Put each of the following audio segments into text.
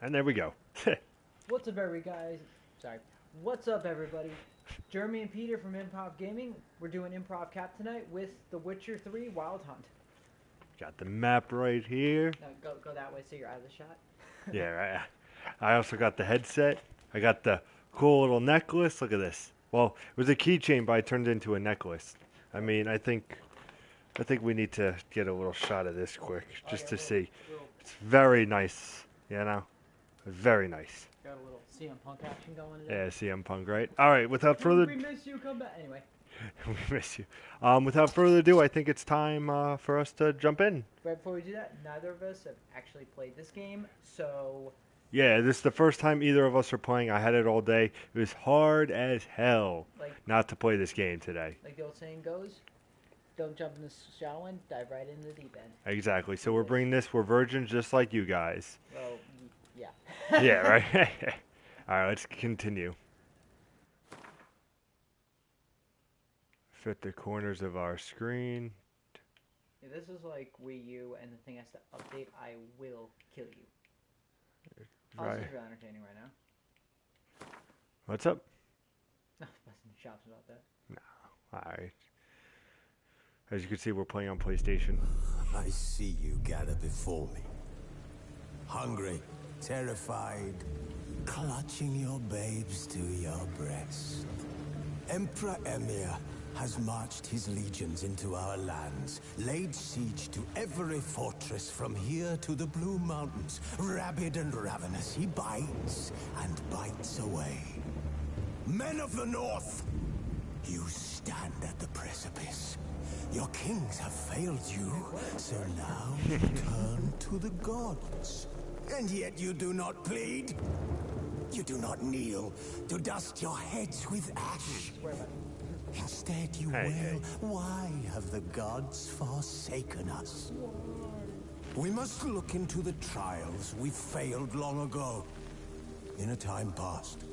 And there we go. What's up, What's up, everybody? Jeremy and Peter from Improv Gaming. We're doing Improvkap tonight with The Witcher 3 Wild Hunt. Got the map right here. No, go that way so you're out of the shot. Yeah, right. I also got the headset. I got the cool little necklace. Look at this. Well, it was a keychain, but I turned it into a necklace. I mean, I think we need to get a little shot of this quick, just to see. It's very nice, you know? Very nice. Got a little CM Punk action going today. Yeah, CM Punk, right? All right, without further... We miss you, come back. Anyway. We miss you. Without further ado, I think it's time for us to jump in. Right before we do that, neither of us have actually played this game, so... Yeah, this is the first time either of us are playing. I had it all day. It was hard as hell not to play this game today. Like the old saying goes, don't jump in the shallow end, dive right into the deep end. Exactly. So we're bringing this. We're virgins just like you guys. Well, yeah. Yeah, right? All right, let's continue. Fit the corners of our screen. Yeah, this is like Wii U, and the thing has to update. I will kill you. Right. Also, really entertaining right now. What's up? No, busting chops about that. No. All right. As you can see, we're playing on PlayStation. I see you gather before me. Hungry, terrified, clutching your babes to your breast. Emperor Emir has marched his legions into our lands, laid siege to every fortress from here to the Blue Mountains. Rabid and ravenous, he bites and bites away. Men of the North, you stand at the precipice. Your kings have failed you, so now you turn to the gods. And yet you do not plead. You do not kneel to dust your heads with ash. Instead you wail, why have the gods forsaken us? We must look into the trials we failed long ago. In a time past,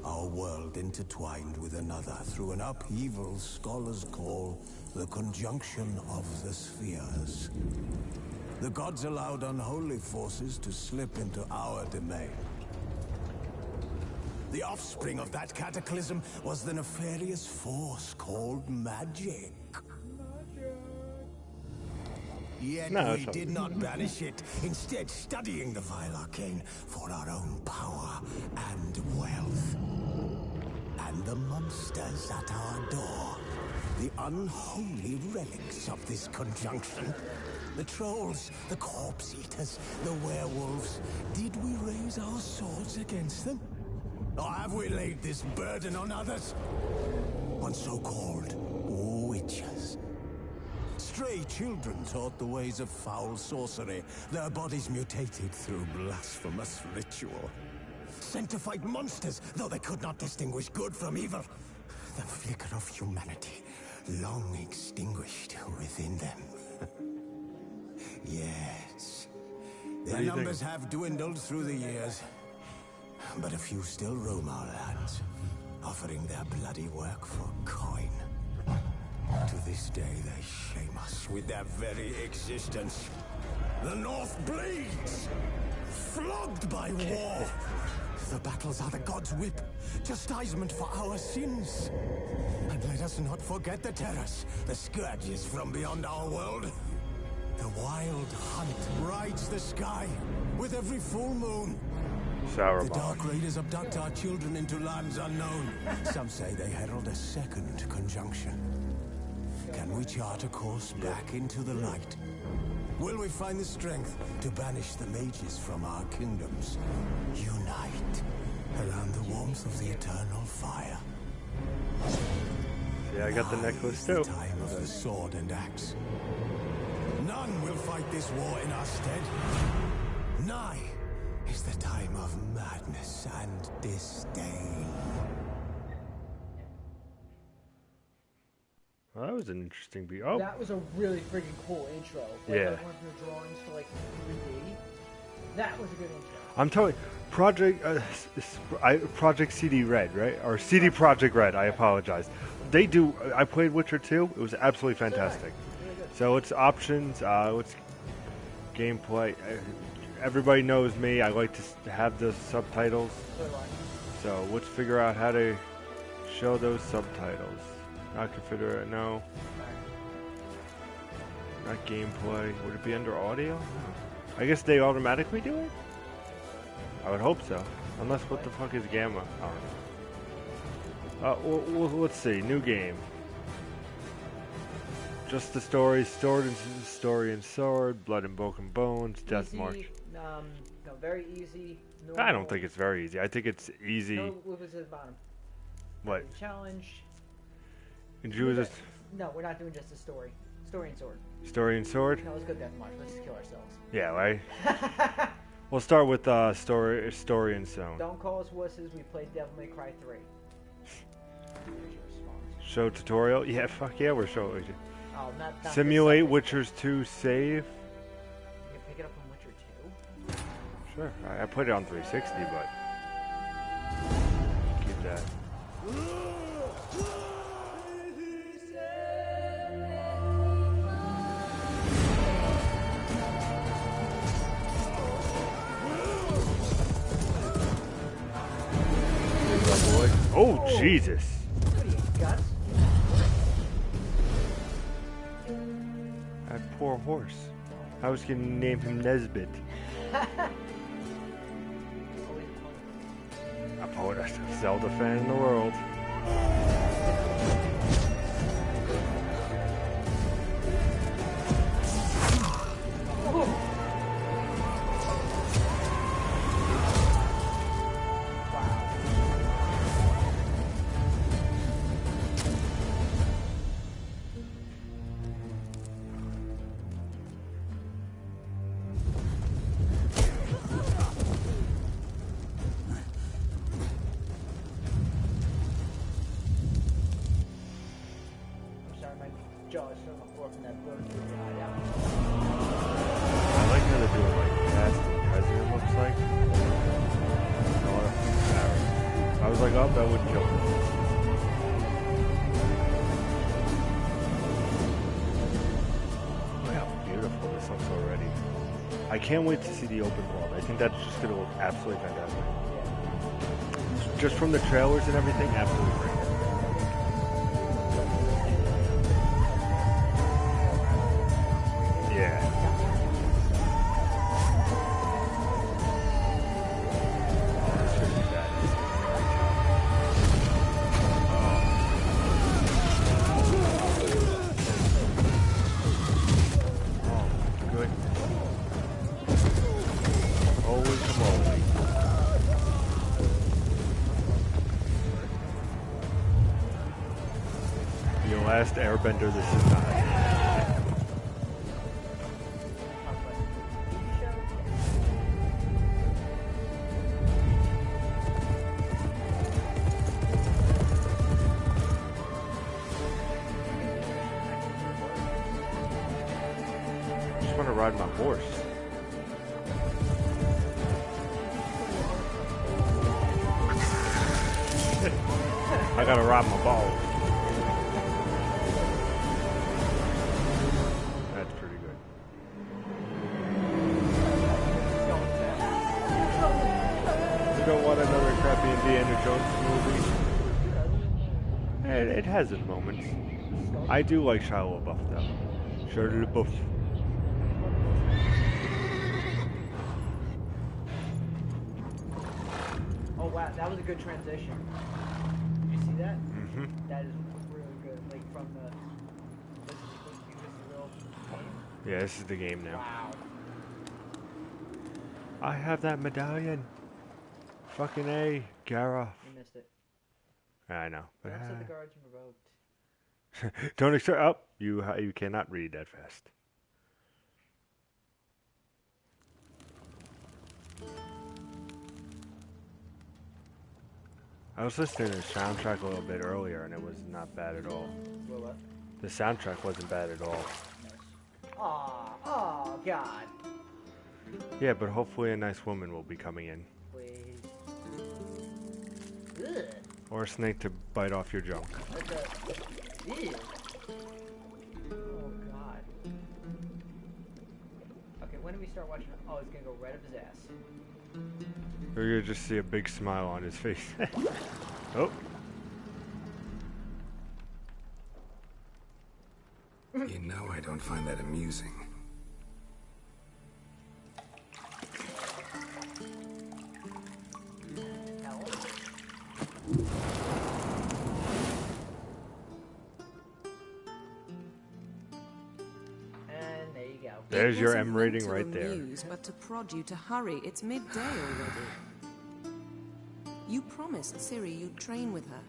our world intertwined with another through an upheaval scholars call the conjunction of the spheres. The gods allowed unholy forces to slip into our domain. The offspring of that cataclysm was the nefarious force called magic. Yet we did not banish it, instead studying the vile arcane for our own power and wealth. And the monsters at our door, the unholy relics of this conjunction. The trolls, the corpse eaters, the werewolves. Did we raise our swords against them? Or have we laid this burden on others? On so-called witches. Stray children taught the ways of foul sorcery, their bodies mutated through blasphemous ritual. Sent to fight monsters, though they could not distinguish good from evil. The flicker of humanity, long extinguished within them. Yes. Their numbers have dwindled through the years. But a few still roam our lands, offering their bloody work for coin. To this day, they shame us with their very existence. The North bleeds, flogged by war. The battles are the gods' whip, chastisement for our sins. And let us not forget the terrors, the scourges from beyond our world. The wild hunt rides the sky with every full moon. The Dark Raiders abduct our children into lands unknown. Some say they herald a second conjunction. Can we chart a course back into the light? Will we find the strength to banish the mages from our kingdoms? Unite around the warmth of the eternal fire. Yeah, I got the necklace too. The time of the sword and axe. None will fight this war in our stead. Nigh is the time of madness and disdain. Well, that was an interesting beat. Oh, That was a really freaking cool intro. Yeah. Like went from the drawings to like 3D. That was a good intro. I'm telling you, Project CD Red, right? Or CD Project Red, I apologize. They do, I played Witcher 2. It was absolutely fantastic. Really good. So it's options, it's gameplay. everybody knows me. I like to have the subtitles. So do I. So let's figure out how to show those subtitles. Not configure it. No. Not gameplay. Would it be under audio? No. I guess they automatically do it? I would hope so. Unless, what the fuck is Gamma? Oh. Well, let's see. New game. Just the story. Story and sword. Blood and broken bones. Death Easy, march. no, very easy. Normal. I don't think it's very easy. I think it's easy. No, what was at the bottom? What? Challenge. And you just No, we're not doing just a story. Story and sword. story and sword? No, let's go death march. Let's just kill ourselves. Yeah, right? We'll start with story and stone. Don't call us wusses. We played Devil May Cry 3. Here's your response. Show tutorial? Yeah, fuck yeah, we're showing you. Oh, not Simulate this Witcher's 2 save? You can pick it up from Witcher 2. Sure. I put it on 360, but keep that. Oh, Jesus. What are you, guts? That poor horse. I was going to name him Nesbit. A poet, a Zelda fan in the world. Jaws from the floor from that bird through the eye out. I like how they're doing like past and present, it looks like. I was like, oh, that would kill me. Look how beautiful this looks already. I can't wait to see the open world. I think that's just going to look absolutely fantastic. Just from the trailers and everything, absolutely great. Yeah. Last Airbender, this is not. I just want to ride my horse. I gotta ride my balls. Don't want another crappy Indiana Jones movie. It has its moments. I do like Shia LaBeouf though. Shia LaBeouf. Oh wow, that was a good transition. Did you see that? Mm-hmm. That is really good. Like from the this is the real game. Yeah, this is the game now. Wow. I have that medallion. Fucking A, Gareth. You missed it. I know. But Don't set the guards revoked. don't expect. Oh, you cannot read that fast. I was listening to the soundtrack a little bit earlier, and it was not bad at all. What? The soundtrack wasn't bad at all. Nice. Oh God. Yeah, but hopefully a nice woman will be coming in. Please. Ugh. Or a snake to bite off your junk. That's a. Ew. Oh God. Okay, when do we start watching? Oh, it's gonna go right up his ass. Or you just see a big smile on his face. Oh. You know I don't find that amusing. And there you go. There's your It wasn't M rating meant to right there. amuse, but to prod you to hurry. It's midday already. You promised Ciri you'd train with her.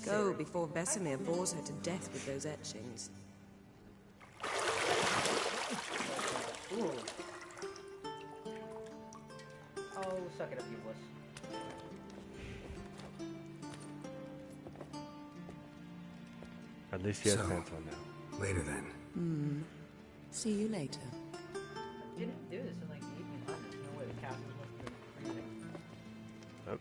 Go before Vesemir bores her to death with those etchings. Ooh. Oh, suck it up, you wuss. At least he has So- pants on now. Later then. See you later. Didn't do this in like the 1800s. No way, the castle must have been freezing. Oh.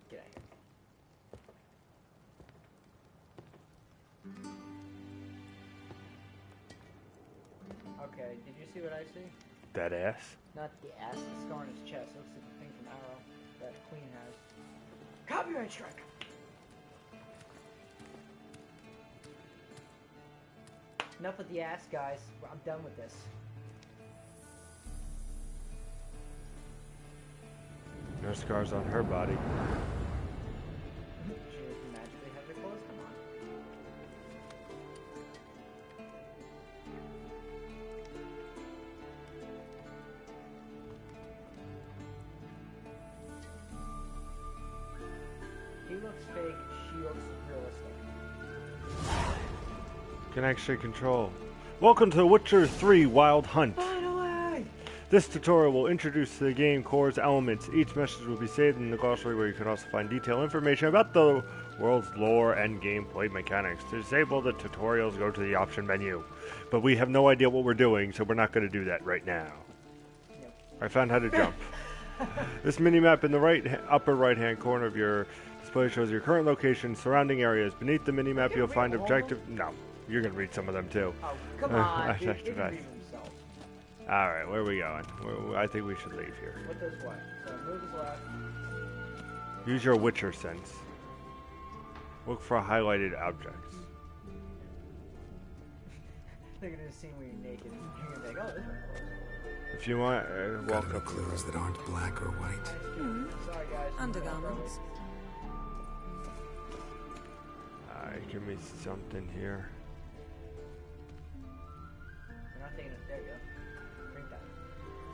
Get out of here. Okay, did you see what I see? That ass. Not the ass, the scar on his chest. Looks like the thing from Arrow that Queen has. Copyright strike! Enough with the ass, guys. I'm done with this. No scars on her body. She doesn't magically have the clothes. Come on. He looks fake. She looks realistic. Can actually control. Welcome to The Witcher 3 Wild Hunt. Finally! This tutorial will introduce the game core's elements. Each message will be saved in the glossary where you can also find detailed information about the world's lore and gameplay mechanics. To disable the tutorials, go to the option menu. But we have no idea what we're doing, so we're not going to do that right now. Yep. I found how to jump. This mini-map in the upper right-hand corner of your display shows your current location, surrounding areas. Beneath the mini-map, You you'll read find all of objective... No, you're going to read some of them too. Oh, come on, dude. Objective He S. read himself. Alright, where are we going? I think we should leave here. What does what? So move his left. Use your Witcher sense. Look for highlighted objects. They're gonna see when you're naked. You're gonna be like, oh, this one's close. If you want, walk Got no up. clothes that aren't black or white. Sorry, guys. Undergarments. Alright, give me something here. You're not taking it. There you go. Drink that.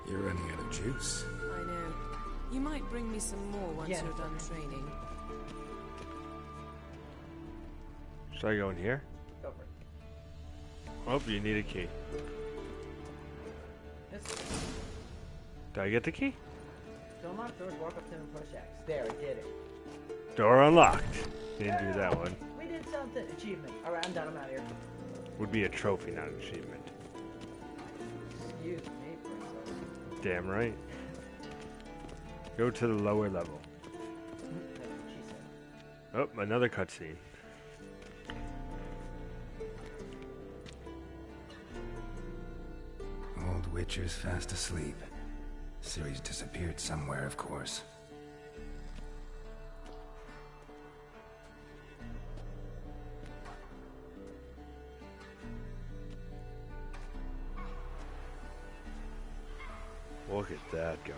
You're running out of juice. I know. You might bring me some more once Yeah. you're done training. Should I go in here? Go for it. Oh, you need a key. This. Did I get the key? To unlock doors, walk up to them and push X. There, I did it. Door unlocked. Didn't do that one. We did something. Achievement. Alright, I'm done. I'm out of here. Would be a trophy, not an achievement. Excuse me, princess. Damn right. Go to the lower level. That's what she said. Oh, another cutscene. Old Witcher's fast asleep. Ciri's disappeared somewhere, of course. Look at that, guys.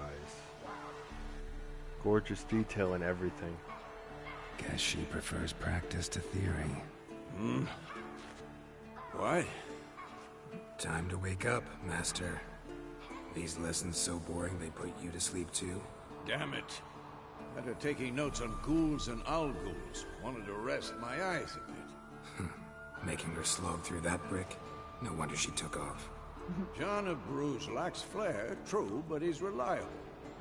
Gorgeous detail and everything. Guess she prefers practice to theory. What? Time to wake up, Master. These lessons so boring they put you to sleep too? Damn it. After taking notes on ghouls and owl ghouls, wanted to rest my eyes a bit. Making her slog through that brick? No wonder she took off. John of Bruges lacks flair, true, but he's reliable.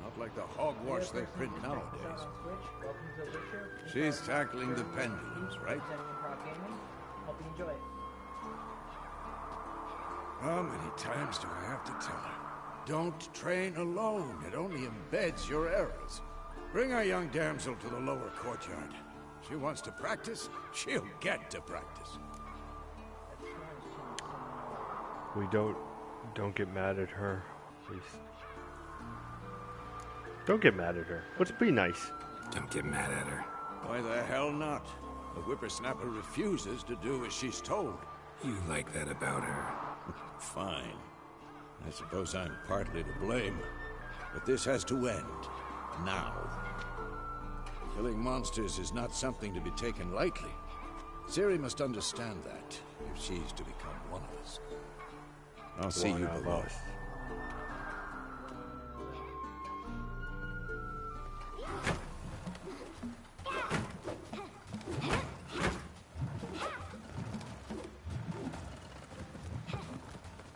Not like the hogwash they print nowadays. Welcome to The Witcher. She's tackling the pendulums, right? Representing Improv Gaming. Hope you enjoy it. How many times do I have to tell her? Don't train alone. It only embeds your errors. Bring our young damsel to the lower courtyard. She wants to practice, she'll get to practice. We don't get mad at her, please. Don't get mad at her. Let's be nice. Don't get mad at her. Why the hell not? The whippersnapper refuses to do as she's told. You like that about her. Fine. I suppose I'm partly to blame. But this has to end. Now. Killing monsters is not something to be taken lightly. Ciri must understand that, if she's to become one of us. I'll see you below.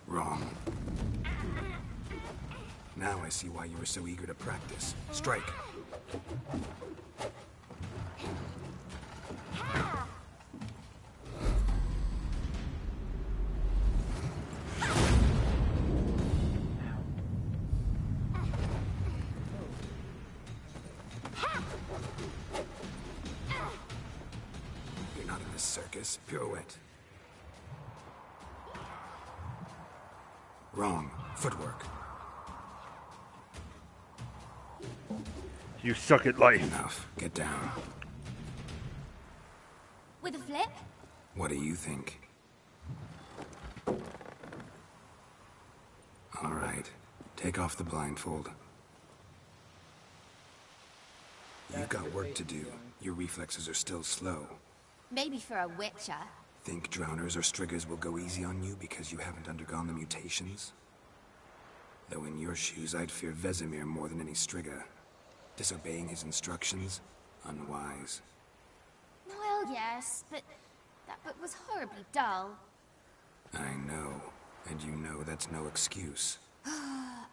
Wrong. Now I see why you were so eager to practice. Strike. You're not in this circus. Pirouette. Wrong. Footwork. You suck at life. Enough. Get down. With a flip? What do you think? All right. Take off the blindfold. You've got work to do. Your reflexes are still slow. Maybe for a witcher. Think drowners or striggers will go easy on you because you haven't undergone the mutations? Though in your shoes, I'd fear Vesemir more than any strigger. Disobeying his instructions? Unwise. Well, yes, but that book was horribly dull. I know. And you know that's no excuse.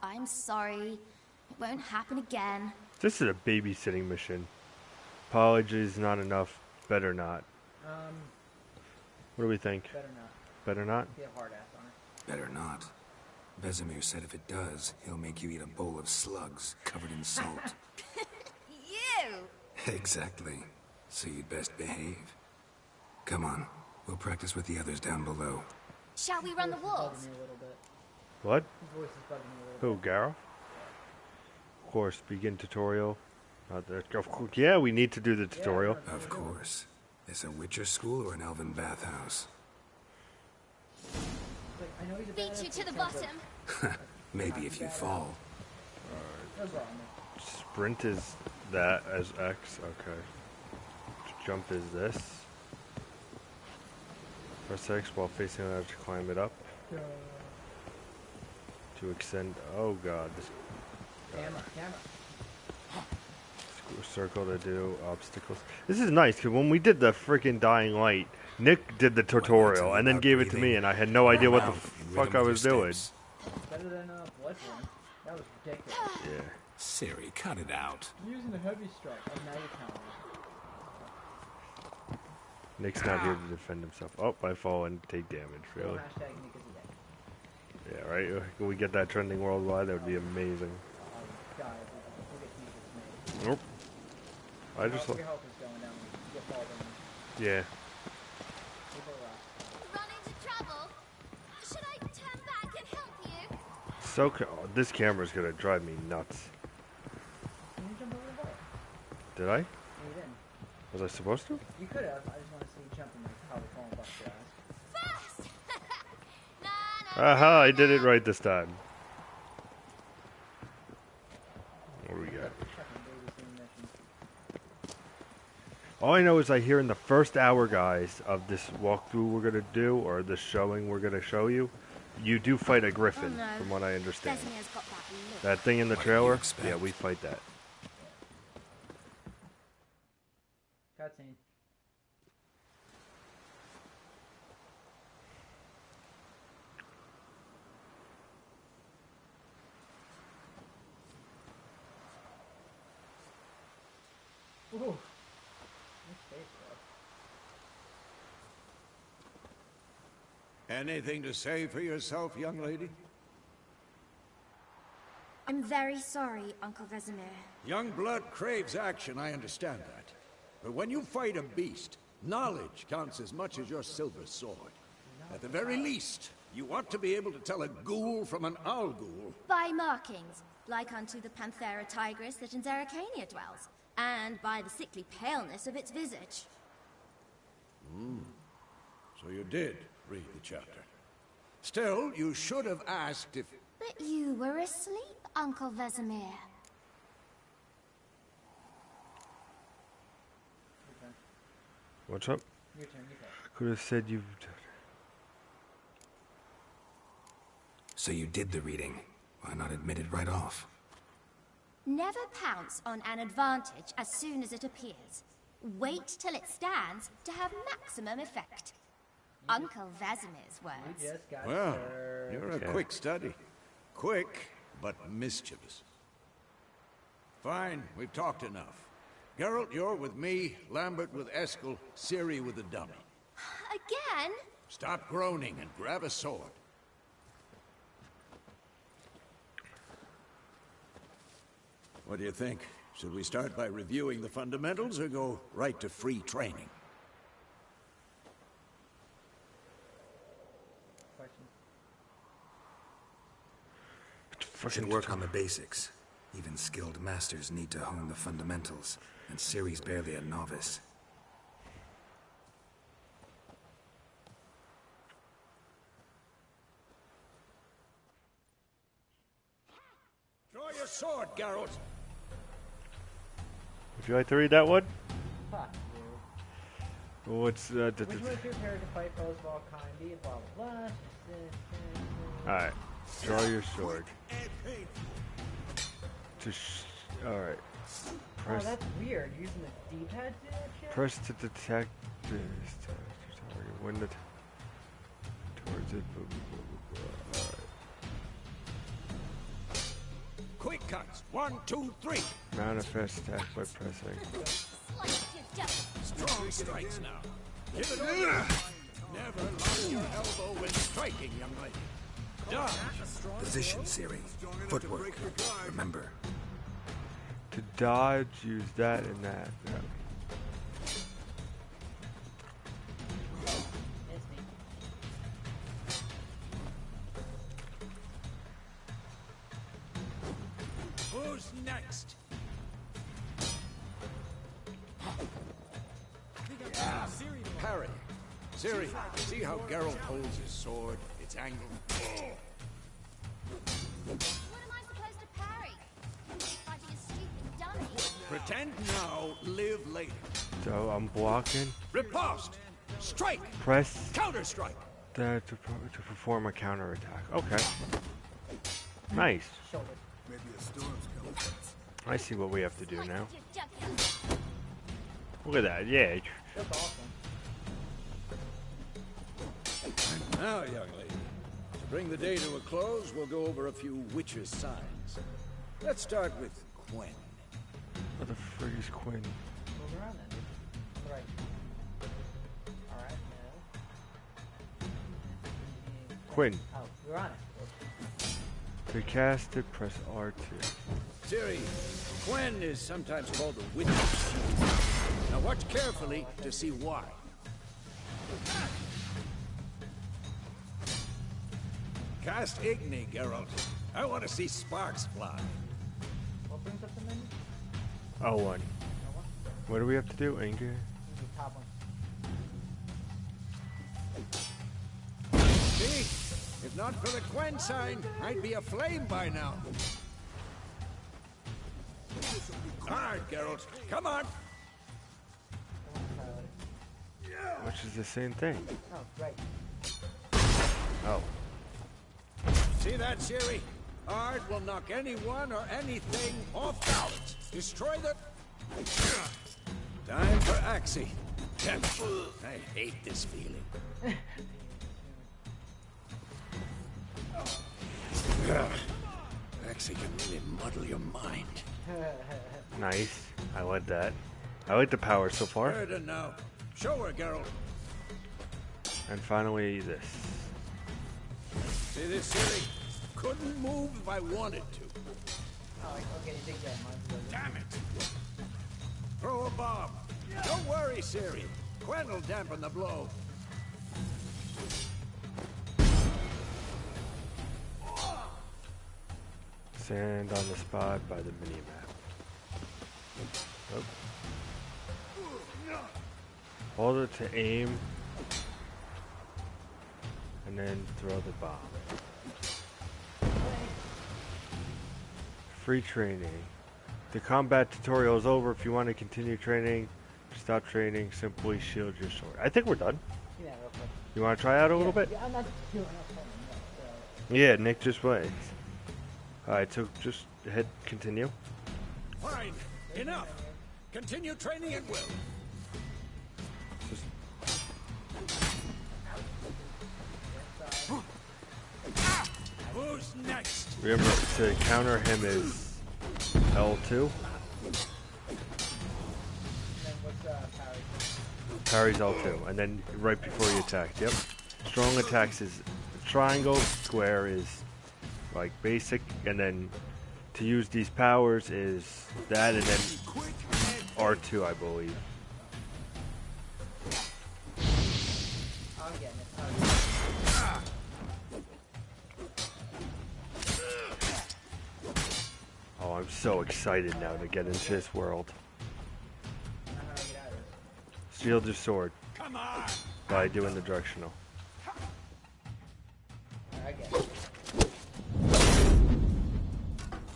I'm sorry. It won't happen again. This is a babysitting mission. Apologies, not enough. Better not. What do we think? Better not. Better not? Be a hard ass on it. Better not. Vesemir said if it does, he'll make you eat a bowl of slugs covered in salt. You! Exactly. So you'd best behave. Come on. We'll practice with the others down below. Shall we run the His voice is walls? bugging me a little bit. What? His voice is bugging me a little Who, Gareth? Of course, begin tutorial. Not that. Of course, yeah, we need to do the tutorial. Of course. Is a Witcher school or an elven bathhouse? bit. Like, I know he's a Beat badass, you to the but he can't bottom. Maybe if you fall. No problem. Sprint is that as X. Okay. Jump is this. Press X while facing out to climb it up. To extend. Oh god. This Camera. circle to do obstacles. This is nice because when we did the freaking Dying Light, Nick did the tutorial and then gave it to me, and I had no idea what the fuck I was doing. It's better than Bloodborne. That was ridiculous. Yeah. Siri, cut it out. I'm using a heavy strike. Oh, now you're counting. Nick's not here to defend himself. Oh, I fall and take damage. Really? Hashtag Nick is a dick. Yeah, right? Can we get that trending worldwide? That would be amazing. God, we'll get t-shirts made. Nope. I just. Your health is going down. You get fall damage. Yeah. Keep it rough. Run into trouble? Should I turn back and help you? So this camera's gonna drive me nuts. Can you jump over the wall? Did I? No, you didn't. Was I supposed to? You could have. I just want to see you jumping like probably falling bust your ass. Fast! Nah, Aha! I did it right this time. What do we got? Fucking babysitting mission. All I know is I hear in the first hour, guys, of this walkthrough we're gonna do, or this showing we're gonna show you, you do fight a griffin, Oh, no. from what I understand. Vesemir's got that look. That thing in the What do you trailer? expect? Yeah, we fight that. Cutscene. Ooh. Nice face, bro. Anything to say for yourself, young lady? I'm very sorry, Uncle Vesemir. Young blood craves action, I understand that. But when you fight a beast, knowledge counts as much as your silver sword. At the very least, You want to be able to tell a ghoul from an owl ghoul. By markings, like unto the Panthera tigris that in Zeracania dwells, and by the sickly paleness of its visage. So you did read the chapter. Still, you should have asked if... But you were asleep, Uncle Vesemir. What's up? Your turn, you go. Could have said you've. So you did the reading. Why not admit it right off? Never pounce on an advantage as soon as it appears. Wait till it stands to have maximum effect. Uncle Vesemir's You words. just got Well, served. you're a quick study. Quick, but mischievous. Fine, we've talked enough. Geralt, you're with me, Lambert with Eskel, Ciri with the dummy. Again? Stop groaning and grab a sword. What do you think? Should we start by reviewing the fundamentals or go right to free training? Should work on the basics. Even skilled masters need to hone the fundamentals, and Ciri's barely a novice. Draw your sword, Geralt. Would you like to read that one? Fuck you. What's Which one is prepared to fight foes of all kind, be it blah blah blah. Alright. Draw your sword. Alright. Oh, Press that's weird. Using the D-pad to do that shit? press to detect this target. When the towards it. Alright. Quick cuts. 1, 2, 3. Manifest attack by pressing. Slice your devil. Strong strikes now. Give it over. Never lower your elbow when striking, young lady. Dodge. Position, Ciri. Footwork. Remember. To dodge, use that and that. Yeah. It's me. Who's next? Parry. Ciri, see how Geralt holds his sword? It's angled. What am I supposed to parry? Fighting a stupid dummy. Pretend now, live later. So I'm blocking. Riposte! Strike! Press Counter-strike! that to perform a counter attack. Okay. Nice. Shoulder. I see what we have to do now. Slice your jugular. Look at that. Yeah. That's awesome. And now, young lady, to bring the day to a close, we'll go over a few witches' signs. Let's start with Quen. What the frig is Quinn? Move around then. Right. Alright, now. Quinn. Oh, you're on it. To cast it, press R2. Ciri, Quen is sometimes called the witch's shield. Now watch carefully to see why. Cast Igni, Geralt. I want to see sparks fly. What brings up the menu? Oh, one. No one? What do we have to do? Anger? The top one. See? If not for the Quen sign, I'd be aflame by now. Hard, Geralt. Come on. Which is the same thing. Oh, right. Oh. See that, Ciri? Art will knock anyone or anything off balance. Destroy the... Time for Axie. I hate this feeling. Axie can really muddle your mind. Nice. I like that. I like the power so far. Burden now. Show her, Geralt. And finally, this. See this, Ciri? Couldn't move if I wanted to. Oh, okay, you take that. Mine's good. Damn it! Throw a bomb. Don't worry, Ciri. Quen will dampen the blow. Stand on the spot by the mini-map. Oh. Hold it to aim. And then throw the bomb. Free training. The combat tutorial is over. If you want to continue training, stop training, simply shield your sword. I think we're done. Yeah, real quick. You want to try out a little bit? Yeah, I'm not doing enough training yet, so. Yeah, Nick just plays. Alright, so just hit continue. Fine. Enough. Continue training at will. Just Who's next? remember to counter him is L2. And then what's Parry's L2. And then right before you attack. Yep. Strong attacks is triangle, square is like basic, and then to use these powers is that, and then R2, I believe. I'm getting it. Oh, I'm so excited now to get into this world. I know how to get out of this. Shield your sword Come on. by doing the directional. I get it.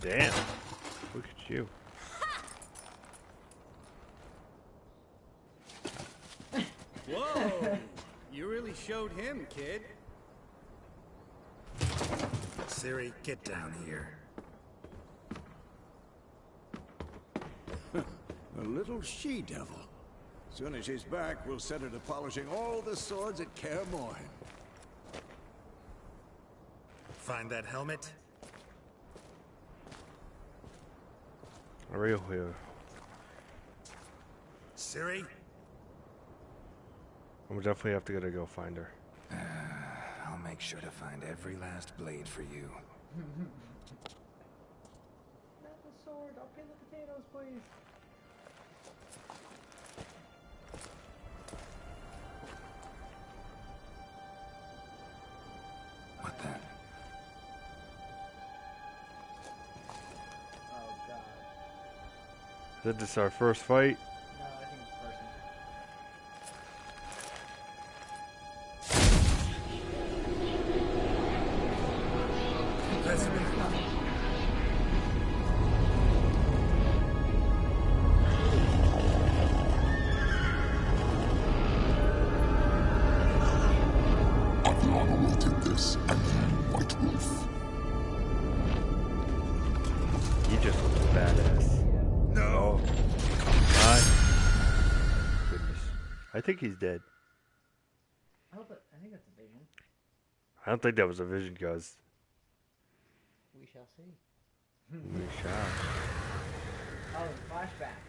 Damn. Look at you. Whoa! You really showed him, kid. Siri, get down here. A little she-devil. Soon as she's back, we'll set her to polishing all the swords at Kaer Morhen. Find that helmet? Real here. Siri? I'm definitely have to go find her. I'll make sure to find every last blade for you. Not the sword. I'll peel the potatoes, please. What then? Oh, God. Is this our first fight? No, I think it's person. Aviana will take this, and then White Wolf. You just look badass. No! My goodness. I think he's dead. I think that's a vision. I don't think that was a vision, guys. We shall see. We shall. Oh, flashback.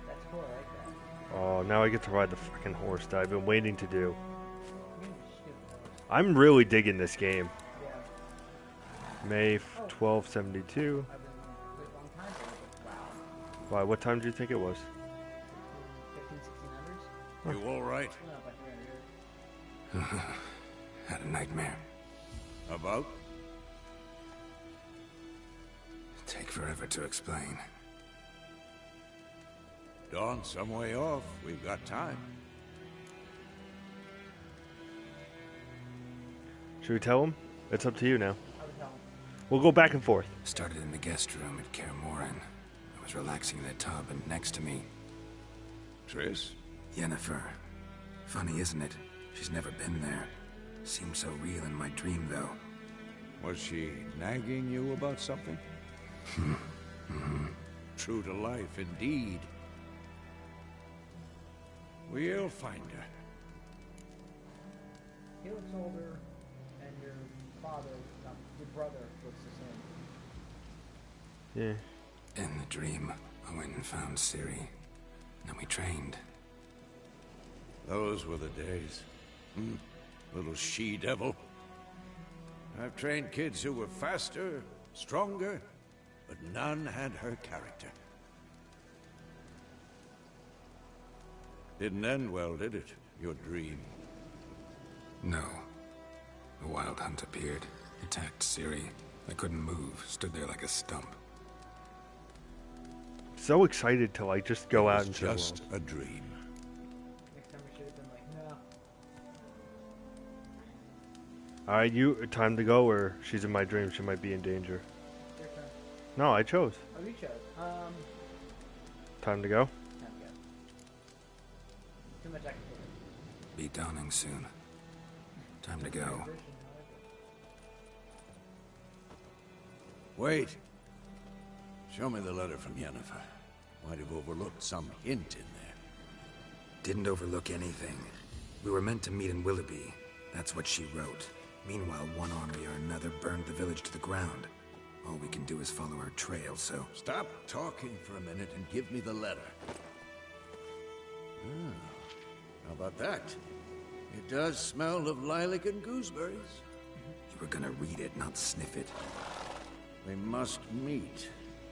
That's cool. I like that. Oh, now I get to ride the fucking horse that I've been waiting to do. You can just skip those. I'm really digging this game. Yeah. May 1272. I've been waiting a long time for it. Wow. Why, what time do you think it was? 15, 1600s? You all right? No, about 300 years. Had a nightmare. About? Take forever to explain. Dawn's some way off. We've got time. Should we tell him? It's up to you now. I would tell him. We'll go back and forth. Started in the guest room at Kaer Morhen. I was relaxing in the tub, and next to me, Triss? Yennefer. Funny, isn't it? She's never been there. Seemed so real in my dream, though. Was she nagging you about something? True to life, indeed. We'll find her. He looks older, and your father, no, your brother, looks the same. Yeah. In the dream, I went and found Ciri. Then we trained. Those were the days. Little she-devil. I've trained kids who were faster, stronger, but none had her character. Didn't end well, did it? Your dream? No. A wild hunt appeared, attacked Ciri, I couldn't move, stood there like a stump. So excited to like just go out It into was the just world. a dream. Next time we should have been like, no. Alright, you time to go, or she's in my dream, she might be in danger. Your turn. No, I chose. Oh, you chose. Time to go. Time to go. Too much activity. Be dawning soon. Time to go. Transition, I like it. Wait. Show me the letter from Yennefer. Might have overlooked some hint in there. Didn't overlook anything. We were meant to meet in Willoughby. That's what she wrote. Meanwhile, one army or another burned the village to the ground. All we can do is follow our trail, so... Stop talking for a minute and give me the letter. How about that? It does smell of lilac and gooseberries. You were gonna read it, not sniff it. They must meet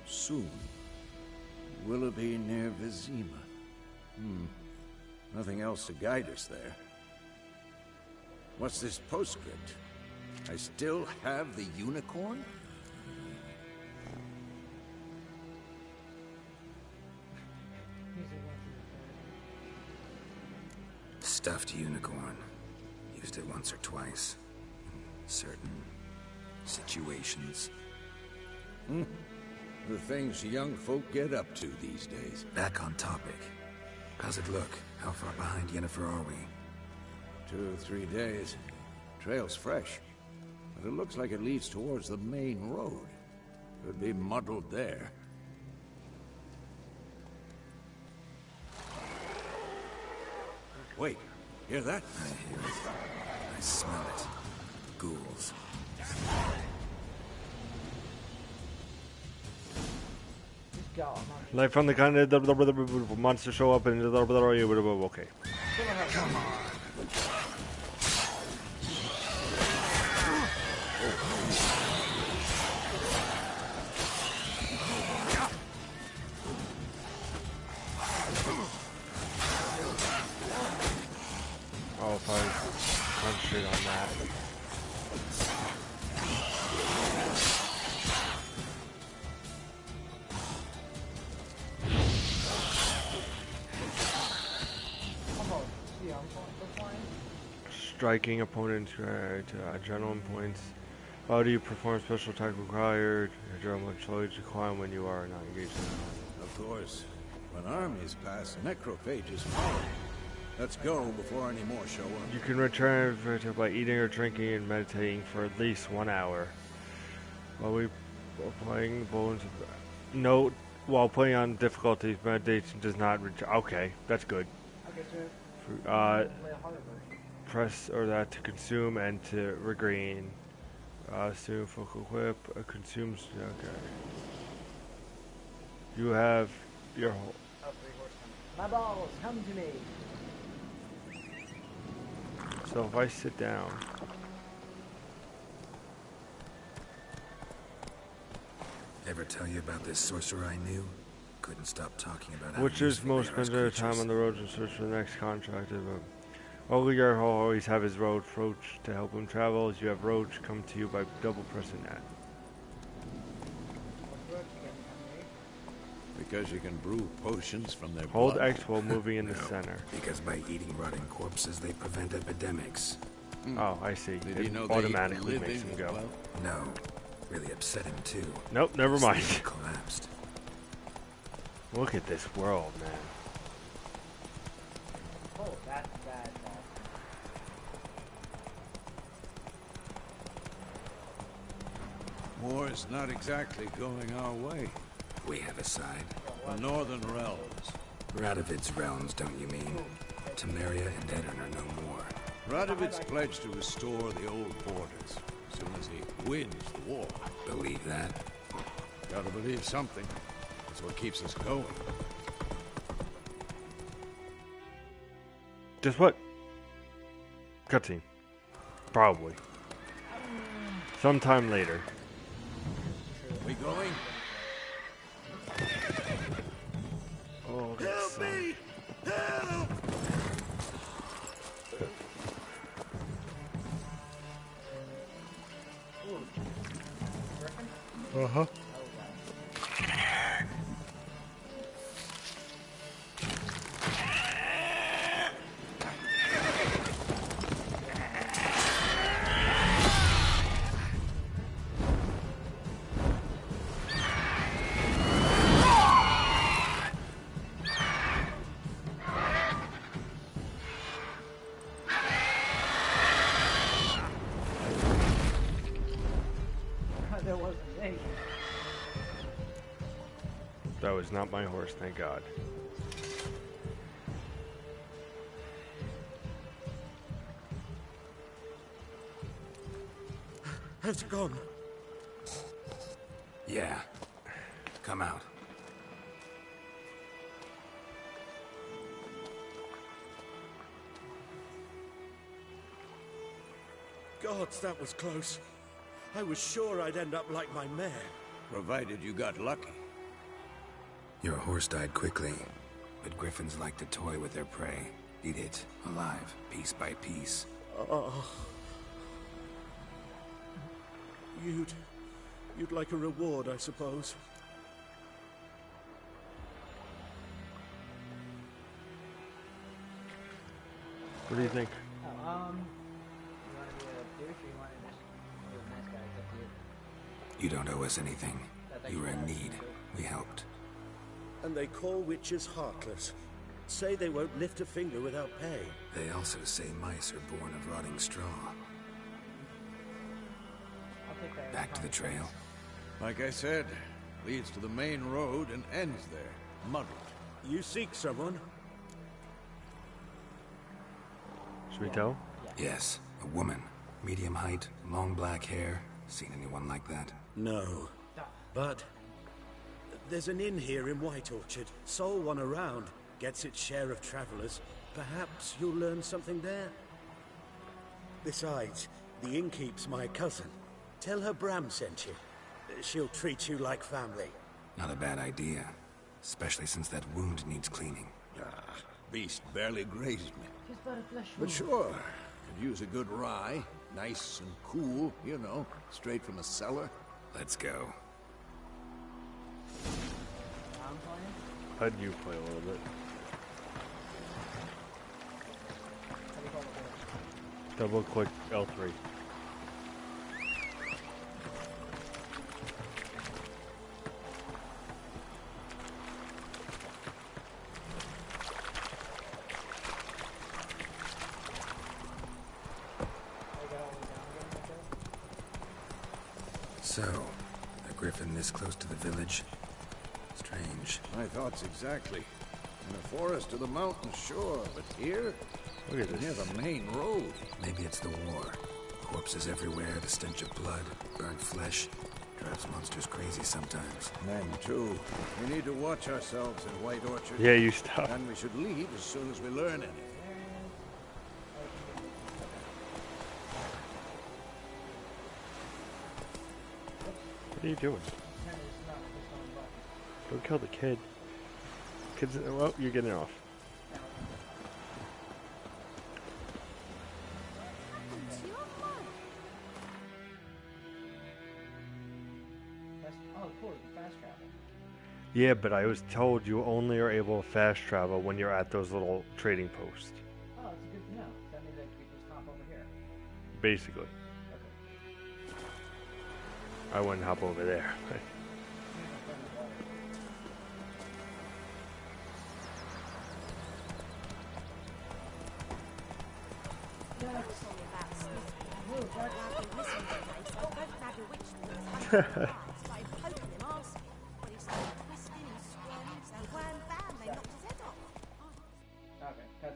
soon. Willoughby near Vizima. Nothing else to guide us there. What's this postscript? I still have the unicorn? Music wants Stuffed unicorn. Used it once or twice. In certain situations. The things young folk get up to these days. Back on topic. How's it look? How far behind Yennefer are we? 2 or 3 days. Trail's fresh, but it looks like it leads towards the main road. Could be muddled there. Wait, hear that? I hear it. I smell it. Ghouls. Just go. I'm not Like from the kind of the monsters show up and okay. Oh, if I concentrate on that. Striking opponents to adrenaline points. How do you perform special attack required? Adrenaline slowly decline when you are not engaged in Of course. When armies pass, necrophages follow. Let's go before any more show up. You can return by eating or drinking and meditating for at least 1 hour. While playing bones. Note, while playing on difficulties, meditation does not reach. Okay, that's good. Okay, so Uh, play a harder version. press or that to consume and to regain. Assume focal whip consumes. Okay. You have your whole. Oh, 3 horse coming. My balls, come to me. So if I sit down. Ever tell you about this sorcerer I knew? Couldn't stop talking about how Which is useful most they are as spend their time creatures. on the road to search for the next contract. Olgar will always have his road roach to help him travel. As you have roach come to you by double pressing that. What's roach again? Because you can brew potions from their Hold blood. X while moving in the No, center. because by eating rotting corpses, they prevent epidemics. Oh, I see. Did It you know they automatically eat makes living him go. as well? No. Really upset him, too. Nope, never His mind. sleep collapsed. Look at this world, man. Oh, that's bad. War's not exactly going our way. We have a side. The Northern Realms. Radovid's realms, don't you mean? Temeria and Edirn are no more. Radovid's pledged to restore the old borders as soon as he wins the war. Believe that? Gotta believe something. That's what keeps us going. Guess what? Cutscene. Probably. Sometime later. We going? Oh, help me! Help! Uh-huh. That wasn't me. That was not my horse, thank God. Has it gone? Yeah. Come out. Gods, that was close. I was sure I'd end up like my mare. Provided you got lucky. Your horse died quickly, but griffins like to toy with their prey. Eat it, alive, piece by piece. Oh. You'd like a reward, I suppose. What do you think? Oh, you want to be a douche or you want to just be a nice guy? It's up to you. You don't owe us anything. You were in need. We helped. And they call witches heartless. Say they won't lift a finger without pay. They also say mice are born of rotting straw. I'll take that. Back to the trail. Like I said, leads to the main road and ends there, muddled. You seek someone? Should we tell? Yes, a woman. Medium height, long black hair. Seen anyone like that? No. But there's an inn here in White Orchard. Sole one around. Gets its share of travelers. Perhaps you'll learn something there. Besides, the innkeep's my cousin. Tell her Bram sent you. She'll treat you like family. Not a bad idea. Especially since that wound needs cleaning. Beast barely grazed me. Just about a flesh But wound. sure, could use a good rye. Nice and cool, you know, straight from a cellar. Let's go. I'm playing. How'd you play a little bit? How do you call it? Double click L3. So, a griffin this close to the village? Strange. My thoughts exactly. In the forest or the mountain, sure, but here? Look at Near this. the main road. Maybe it's the war. Corpses everywhere, the stench of blood, burnt flesh. Drives monsters crazy sometimes. Men, too. We need to watch ourselves in White Orchard. Yeah, you stop. And we should leave as soon as we learn anything. What are you doing? Don't kill the kid. Kids, well, you're getting off. Oh, cool. You can fast travel. Yeah, but I was told you only are able to fast travel when you're at those little trading posts. Oh, that's good to know. That means I could just hop over here. Basically. Okay. I wouldn't hop over there. Okay, that's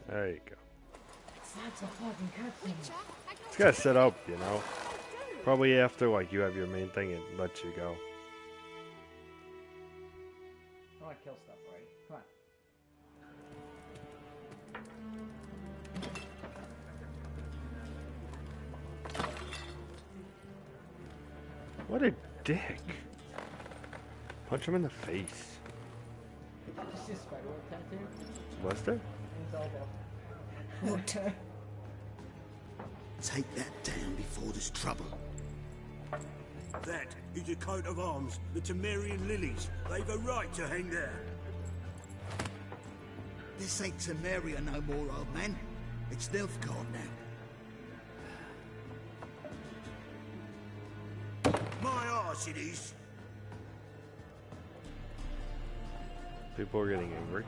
There you go. That's a fucking cutscene. It's gotta set up, you know. Probably after, like, you have your main thing and lets you go. I want to kill stuff already. Come on. What a dick. Punch him in the face. It's just spiderweb tattoo. Was there? And his elbow. What? Take that down before there's trouble. That is a coat of arms, the Temerian lilies. They've a right to hang there. This ain't Temeria no more, old man. It's Nilfgaard now. My arse it is. People are getting angry.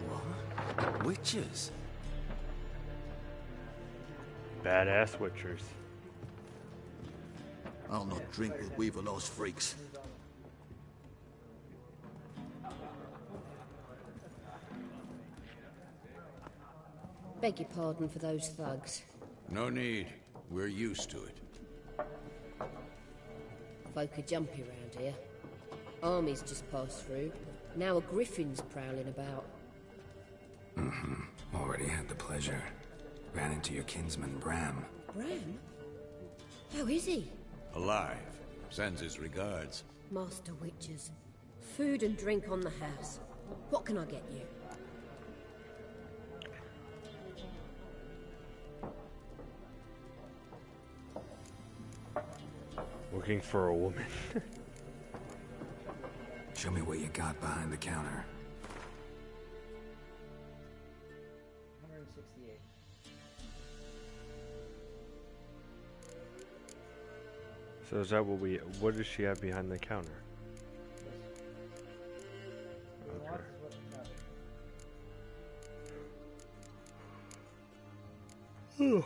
What? Witches? Badass witchers. I'll not drink with Weaverlost freaks. Beg your pardon for those thugs. No need. We're used to it. Folk are jumpy around here. Armies just passed through. Now a griffin's prowling about. Already had the pleasure. Ran into your kinsman, Bram. Bram? How is he? Alive. Sends his regards. Master Witches. Food and drink on the house. What can I get you? Looking for a woman. Show me what you got behind the counter. 168. So is that what does she have behind the counter? Okay. Man,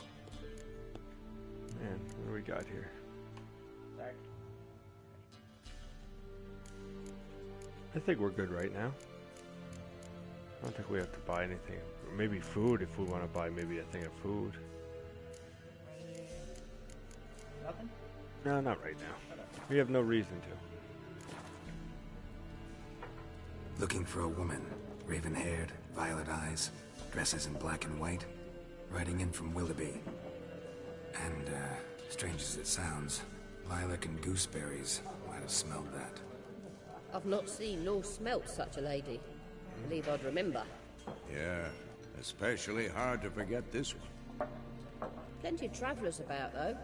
what do we got here? Sorry. I think we're good right now. I don't think we have to buy anything. Maybe food if we want to buy maybe a thing of food. Nothing? No, not right now. We have no reason to. Looking for a woman. Raven-haired, violet eyes, dresses in black and white. Riding in from Willoughby. And, strange as it sounds, lilac and gooseberries might have smelled that. I've not seen nor smelt such a lady. Believe I'd remember. Yeah, especially hard to forget this one. Plenty of travellers about, though.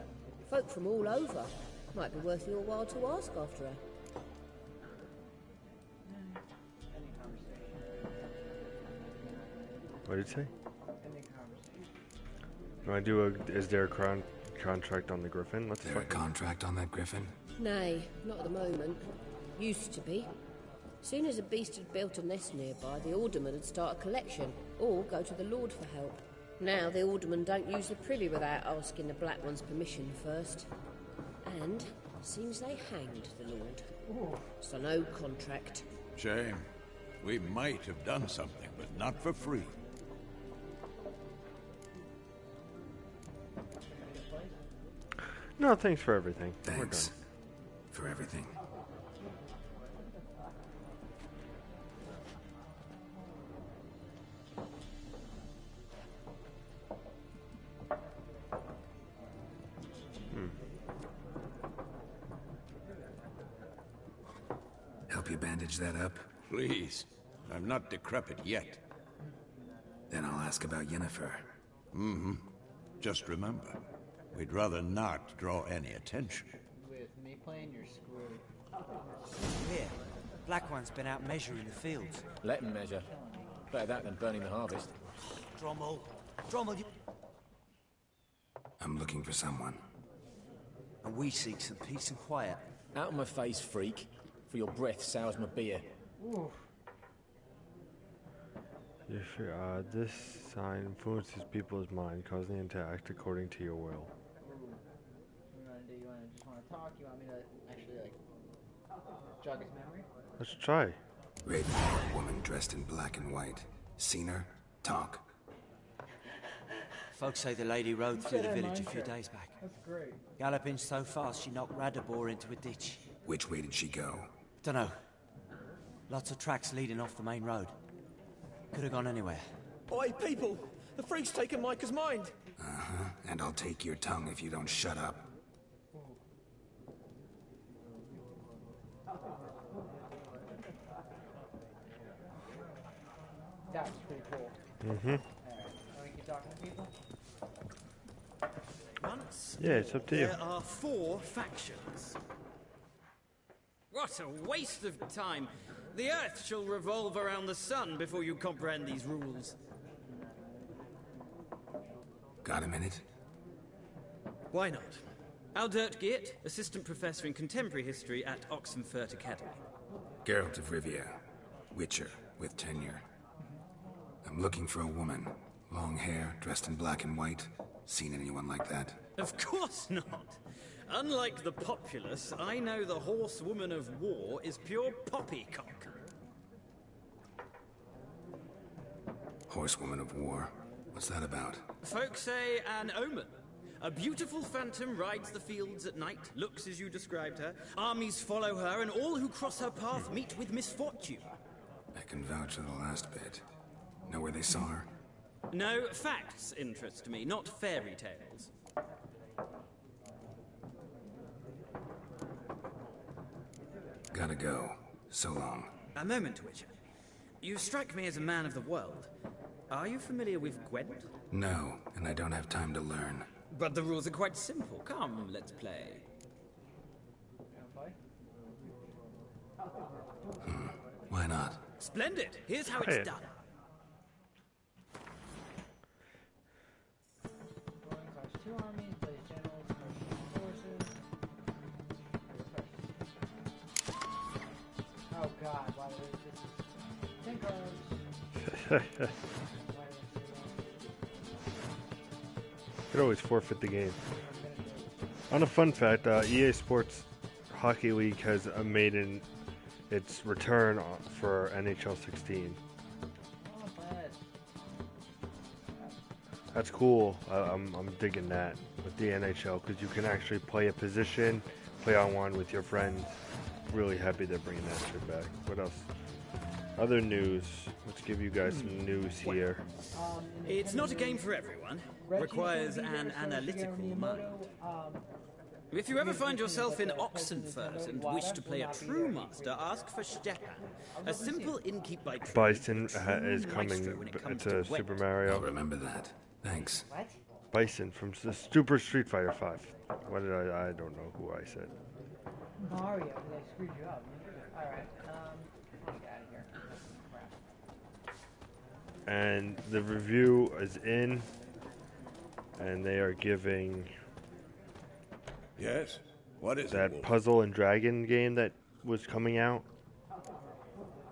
Folk from all over. Might be worth your while to ask after her. Ending conversation. What did it say? Ending conversation. Do I is there a contract on the Griffin? Let's Is there a contract on that griffin? Nay, not at the moment. Used to be. Soon as a beast had built a nest nearby, the alderman would start a collection, or go to the Lord for help. Now the aldermen don't use the privy without asking the Black One's permission first. And seems they hanged the Lord. So no contract. Shame. We might have done something, but not for free. No, thanks for everything. Thanks for everything. Help you bandage that up? Please. I'm not decrepit yet. Then I'll ask about Yennefer. Just remember, we'd rather not draw any attention. With me playing, you're screwed. Here, Black One's been out measuring the fields. Let him measure. Better that than burning the harvest. Drommel, you... I'm looking for someone. And we seek some peace and quiet. Out of my face, freak. For your breath sours my beer. This sign influences people's mind, causing them to act according to your will. What do you want to do? You just want to talk? You want me to actually, like, jog his memory? Let's try. Raven-haired woman dressed in black and white. Seen her? Talk. Folks say the lady rode through the village a few days back. That's great. Galloping so fast she knocked Radabor into a ditch. Which way did she go? Dunno. Lots of tracks leading off the main road. Could have gone anywhere. Oi, people! The freak's taken Micah's mind! And I'll take your tongue if you don't shut up. That's pretty cool. Mm-hmm. Alright, want to keep talking to people? Once Yeah, it's up to you. there are 4 factions. What a waste of time. The Earth shall revolve around the sun before you comprehend these rules. Got a minute? Why not? Aldert Geert, Assistant Professor in Contemporary History at Oxenfurt Academy. Geralt of Rivia, Witcher, with tenure. I'm looking for a woman. Long hair, dressed in black and white. Seen anyone like that? Of course not. Unlike the populace, I know the horsewoman of war is pure poppycock. Horsewoman of war? What's that about? Folk say an omen. A beautiful phantom rides the fields at night, looks as you described her. Armies follow her, and all who cross her path meet with misfortune. I can vouch for the last bit. Know where they saw her? No, facts interest me, not fairy tales. Gotta go. So long. A moment, Witcher. You strike me as a man of the world. Are you familiar with Gwent? No, and I don't have time to learn. But the rules are quite simple. Come, let's play. Why not? Splendid. Here's how it's done. Two armies, plays generals, forces. Oh god, why did this is 10 cards. Could always forfeit the game. On a fun fact, EA Sports Hockey League has made its return for NHL 16. That's cool. I'm digging that with the NHL because you can actually play a position, play on one with your friends. Really happy they're bringing that shit back. What else? Other news. Let's give you guys some news here. It's not a game for everyone. Requires an analytical mind. If you ever find yourself in Oxenfurt and wish to play a true master, ask for Stepan, a simple innkeep by trade. Bison is coming to Super Mario. I'll remember that. Thanks. What? Bison from the Super Street Fighter 5. What did I don't know who I said. Mario, they screwed you up. Alright, get out of here. Crap. And the review is in, and they are giving Yes? What is that it, Puzzle and Dragon game that was coming out.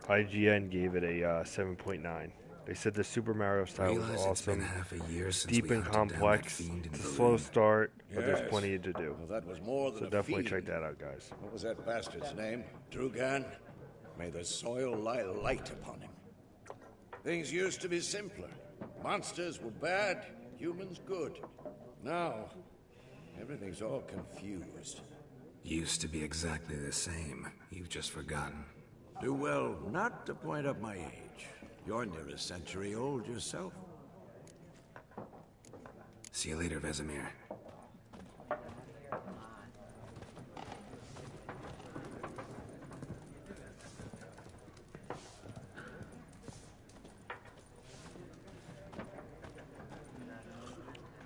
IGN gave it a 7.9. They said the Super Mario style was awesome, deep and complex. It's a slow start, but there's plenty to do. Well, that was more than So a definitely fiend. check that out, guys. What was that bastard's name? Drugan? May the soil lie light upon him. Things used to be simpler. Monsters were bad, humans good. Now, everything's all confused. Used to be exactly the same. You've just forgotten. Do well not to point up my age. You're near a century old yourself. See you later, Vesemir.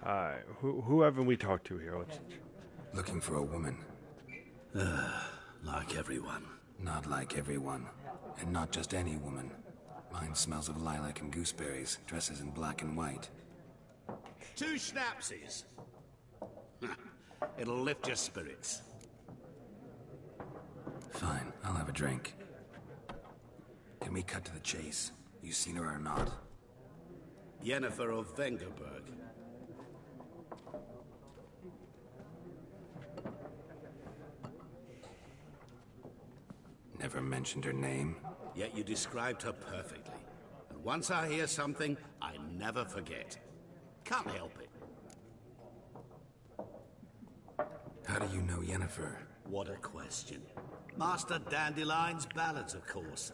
Alright, who haven't we talked to here? Looking for a woman. Like everyone. Not like everyone. And not just any woman. Mine smells of lilac and gooseberries, dresses in black and white. 2 schnapsies. It'll lift your spirits. Fine, I'll have a drink. Can we cut to the chase? You seen her or not? Yennefer of Vengerberg. Never mentioned her name. Yet you described her perfectly. And once I hear something, I never forget. Can't help it. How do you know Yennefer? What a question. Master Dandelion's ballads, of course.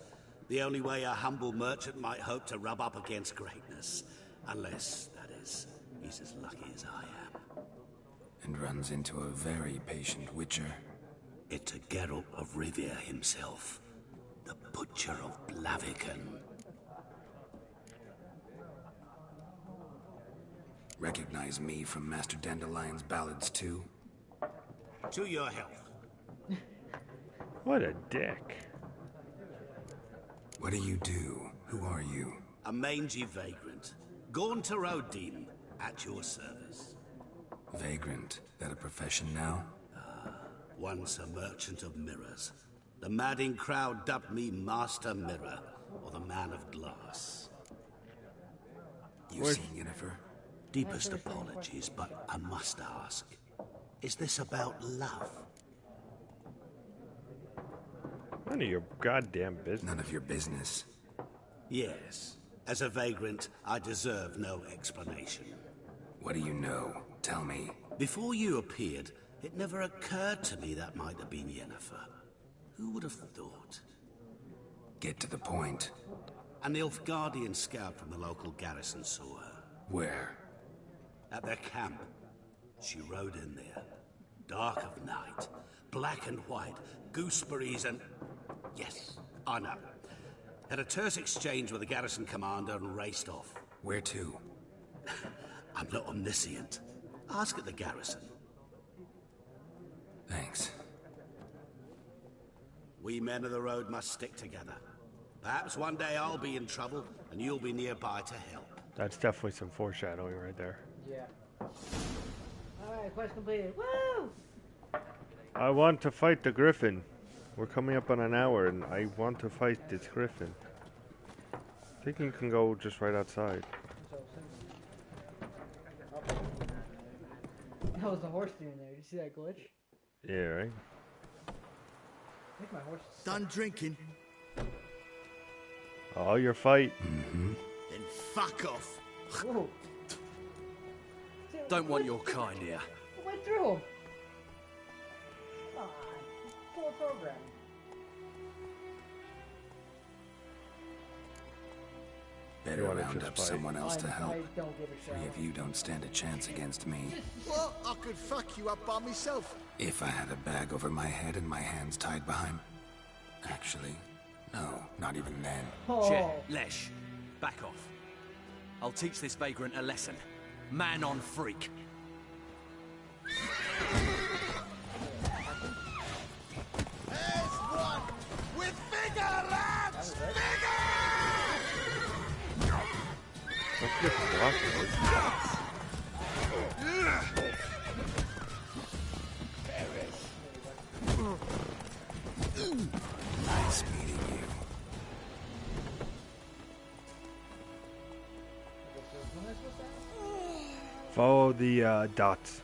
The only way a humble merchant might hope to rub up against greatness. Unless, that is, he's as lucky as I am. And runs into a very patient witcher. It's a Geralt of Rivia himself. The Butcher of Blaviken. Recognize me from Master Dandelion's ballads too? To your health. What a dick. What do you do? Who are you? A mangy vagrant. Gaunter O'Dean, at your service. Vagrant. That a profession now? Once a merchant of mirrors. The madding crowd dubbed me Master Mirror, or the Man of Glass. You seen Yennefer? Deepest apologies, but I must ask. Is this about love? None of your goddamn business. None of your business. Yes. As a vagrant, I deserve no explanation. What do you know? Tell me. Before you appeared, it never occurred to me that might have been Yennefer. Who would have thought? Get to the point. An Nilfgaardian scout from the local garrison saw her. Where? At their camp. She rode in there. Dark of night. Black and white. Gooseberries and... Yes, I know. Had a terse exchange with the garrison commander and raced off. Where to? I'm not omniscient. Ask at the garrison. Thanks. We men of the road must stick together. Perhaps one day I'll be in trouble and you'll be nearby to help. That's definitely some foreshadowing right there. Yeah. Alright, quest completed. Woo! I want to fight the griffin. We're coming up on an hour and I want to fight this griffin. I think you can go just right outside. That was the horse doing there. Did you see that glitch? Yeah, right? I think my horse is Done drinking? Oh, your fight. Mm-hmm. Then fuck off. Whoa. Don't want your kind here. I went through him. Come on. Poor program. Better round up someone else to help. I don't give a shit. Three of you don't stand a chance against me. Well, I could fuck you up by myself. If I had a bag over my head and my hands tied behind... Actually, no, not even then. Jet, Lesh, back off. I'll teach this vagrant a lesson. Man on freak. There's one with vigor, lads! Vigor! Don't forget to block Nice meeting you. Follow the dots.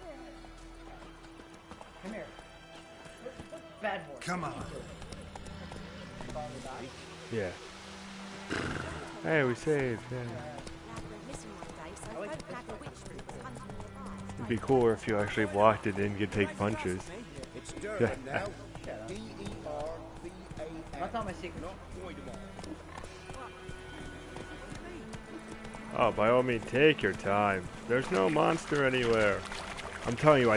Come here. Bad horse. Come on. Yeah. Hey, we saved. Yeah. It'd be cooler if you actually blocked it and could take punches. It's Durban now. D-E-R-B-A-N. That's not my secret. Oh, by all means, take your time. There's no monster anywhere. I'm telling you,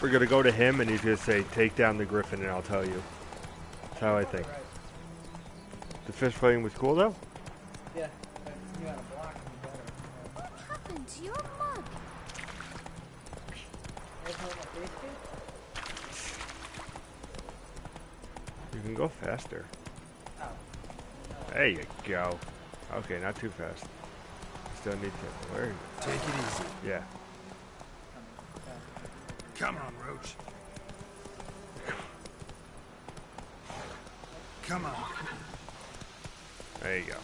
we're gonna go to him and he's gonna say, take down the griffin, and I'll tell you. That's how I think. The fish fighting was cool, though? Yeah, but you knew how to block me better. What happened to your mug? You can go faster. Oh. There you go. Okay, not too fast. Still need to... Where? Take it easy. Yeah. Come on, Roach. Come on. There you go.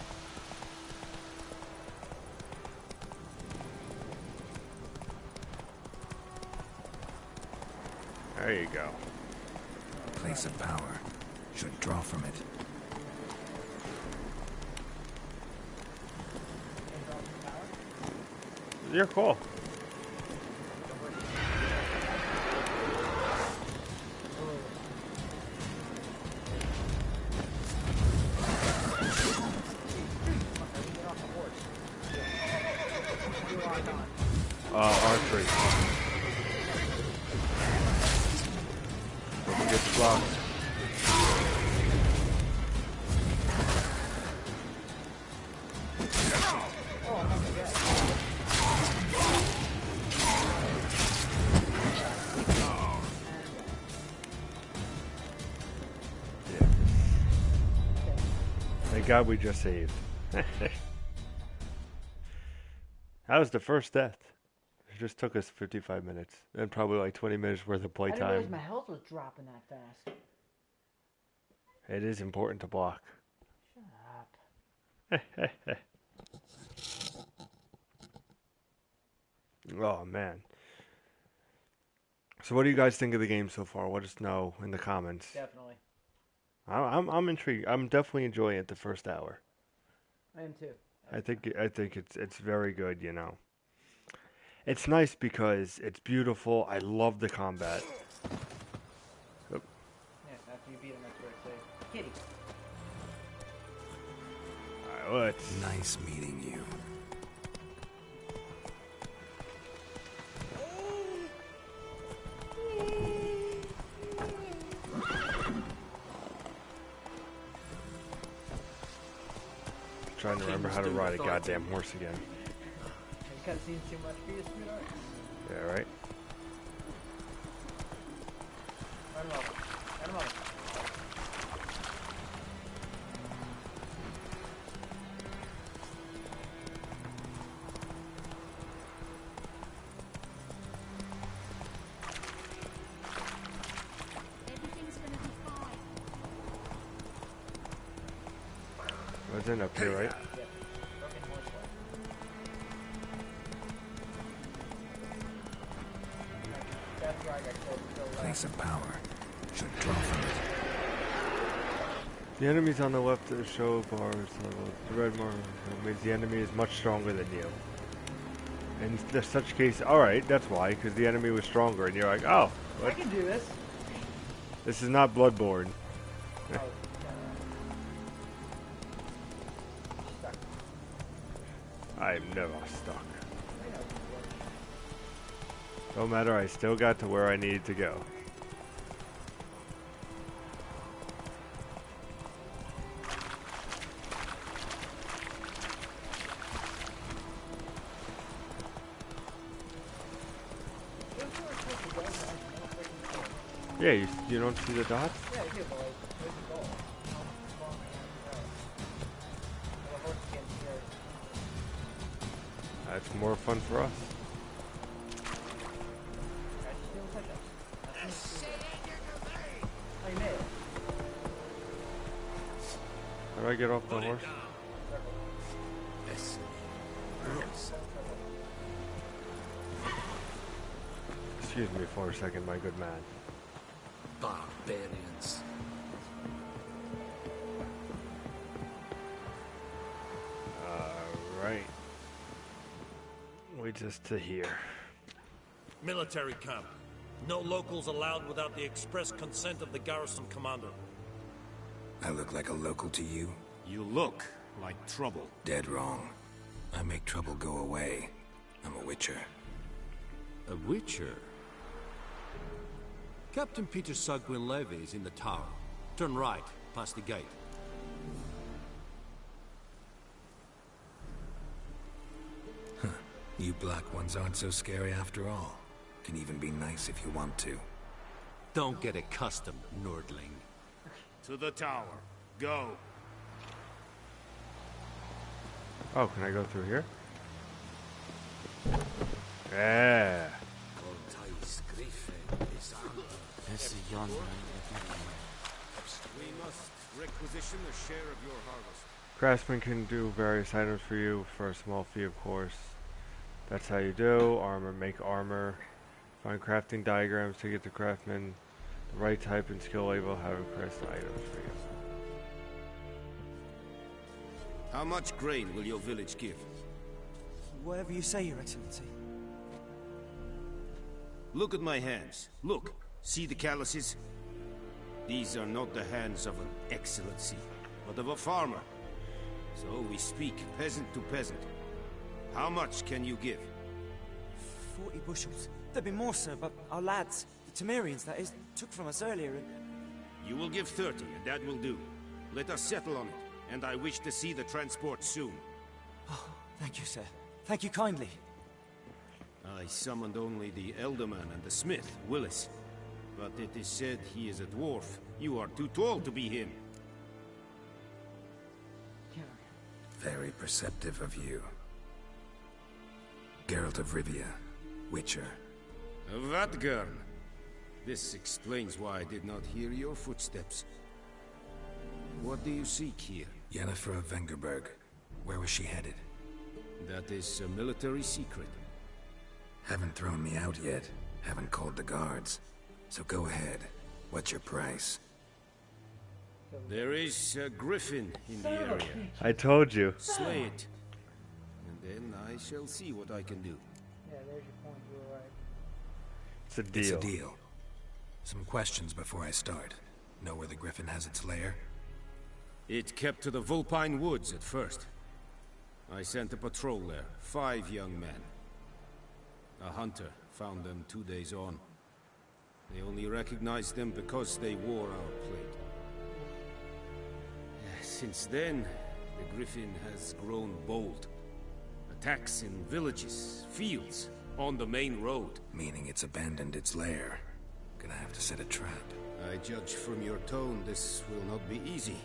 There you go. Place of power. Should draw from it. You're cool. Archery. Don't get blocked. Thank God we just saved. That was the first death. It just took us 55 minutes. And probably like 20 minutes worth of I didn't realize playtime. my health was dropping that fast. It is important to block. Shut up. Oh, man. So what do you guys think of the game so far? Let us know in the comments. Definitely. I'm intrigued. I'm definitely enjoying it the first hour. I am too. I think it's very good, you know. It's nice because it's beautiful. I love the combat. Oop. Yeah, after you beat him, that's where it says kitty. Alright, let's... Nice meeting you. Trying to remember how to ride a goddamn horse again. Have you cutscenes too much for you, sweetheart? Yeah, right? Run him over. Run him over. Everything's gonna be fine. What's in up here, right? Yep. Broken horse leg. That's where I got killed. Place of power. Should draw from it. The enemies on the left of the show bars the red mark means the enemy is much stronger than you. In such case, alright, that's why, because the enemy was stronger, and you're like, oh, I what? can do this. This is not Bloodborne. Oh, I'm never stuck. No matter, I still got to where I needed to go. Yeah, you don't see the dots? Yeah, I do, but like, where's the goal? That's more fun for us. Oh, you made it. How do I get off the horse? Excuse me for a second, my good man. Barbarians. Alright. Leads us to here. Military camp. No locals allowed without the express consent of the garrison commander. I look like a local to you? You look like trouble. Dead wrong. I make trouble go away. I'm a witcher. A witcher? Captain Peter Sagwin Levy is in the tower. Turn right, past the gate. You black ones aren't so scary after all. Can even be nice if you want to. Don't get accustomed, Nordling. To the tower. Go. Oh, can I go through here? Yeah. We must requisition a share of your harvest. Craftsman can do various items for you for a small fee, of course. That's how you do. Armor, make armor. Find crafting diagrams to get the craftsman the right type and skill label. Have him craft items for you. How much grain will your village give? Whatever you say, Your Excellency. Look at my hands. Look. See the calluses? These are not the hands of an excellency, but of a farmer. So we speak peasant to peasant. How much can you give? 40 bushels. There'd be more, sir, but our lads, the Temerians, that is, took from us earlier and... You will give 30, and that will do. Let us settle on it, and I wish to see the transport soon. Oh, thank you, sir. Thank you kindly. I summoned only the Elderman and the smith, Willis. But it is said he is a dwarf. You are too tall to be him. Very perceptive of you. Geralt of Rivia, Witcher. Vatgern. This explains why I did not hear your footsteps. What do you seek here? Yennefer of Vengerberg. Where was she headed? That is a military secret. Haven't thrown me out yet. Haven't called the guards. So go ahead. What's your price? There is a griffin in the area. I told you. Slay it. And then I shall see what I can do. Yeah, there's your point. You were right. It's a deal. It's a deal. Some questions before I start. Know where the griffin has its lair? It kept to the Vulpine Woods at first. I sent a patrol there, 5 young men. A hunter found them 2 days on. They only recognized them because they wore our plate. Since then, the griffin has grown bold. Attacks in villages, fields, on the main road. Meaning it's abandoned its lair. Gonna have to set a trap. I judge from your tone this will not be easy.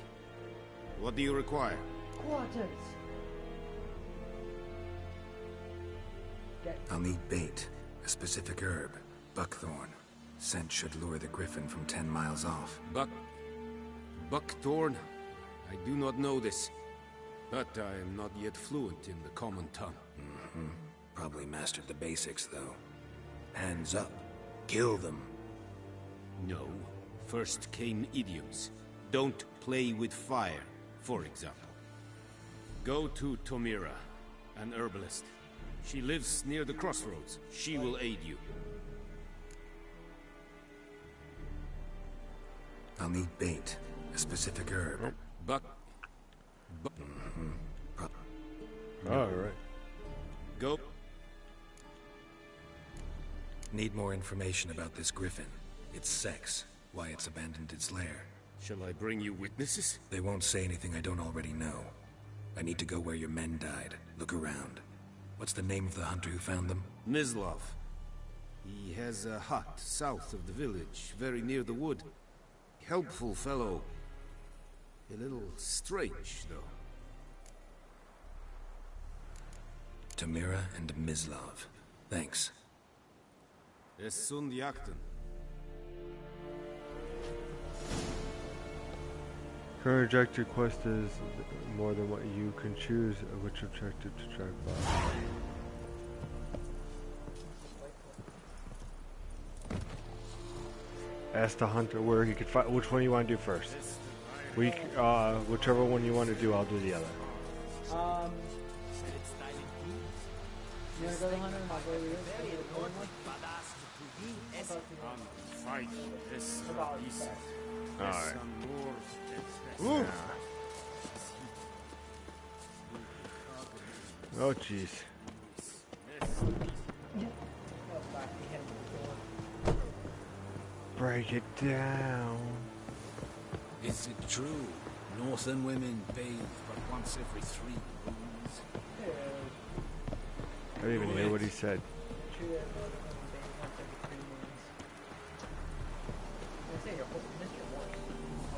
What do you require? Quarters. I'll need bait. A specific herb. Buckthorn. Scent should lure the griffin from 10 miles off. Buckthorn? I do not know this. But I am not yet fluent in the common tongue. Probably mastered the basics, though. Hands up. Kill them. No. First came idioms. Don't play with fire, for example. Go to Tomira, an herbalist. She lives near the crossroads. She will aid you. I'll need bait. A specific herb. Alright. Go. Need more information about this griffin. Its sex. Why it's abandoned its lair. Shall I bring you witnesses? They won't say anything I don't already know. I need to go where your men died. Look around. What's the name of the hunter who found them? Mislav. He has a hut south of the village, very near the wood. Helpful fellow. A little strange, though. Tamira and Mislav. Thanks. Es sunt jakten. Current objective quest is more than what you can choose, which objective to track by. Ask the hunter where he could find. Which one you want to do first? Whichever one you want to do, I'll do the other. You wanna go to the hunter and I'll go to yours? Fight is Alright. Oh jeez. Break it down. Is it true? Northern women bathe but once every 3 moons? I didn't even hear what he said.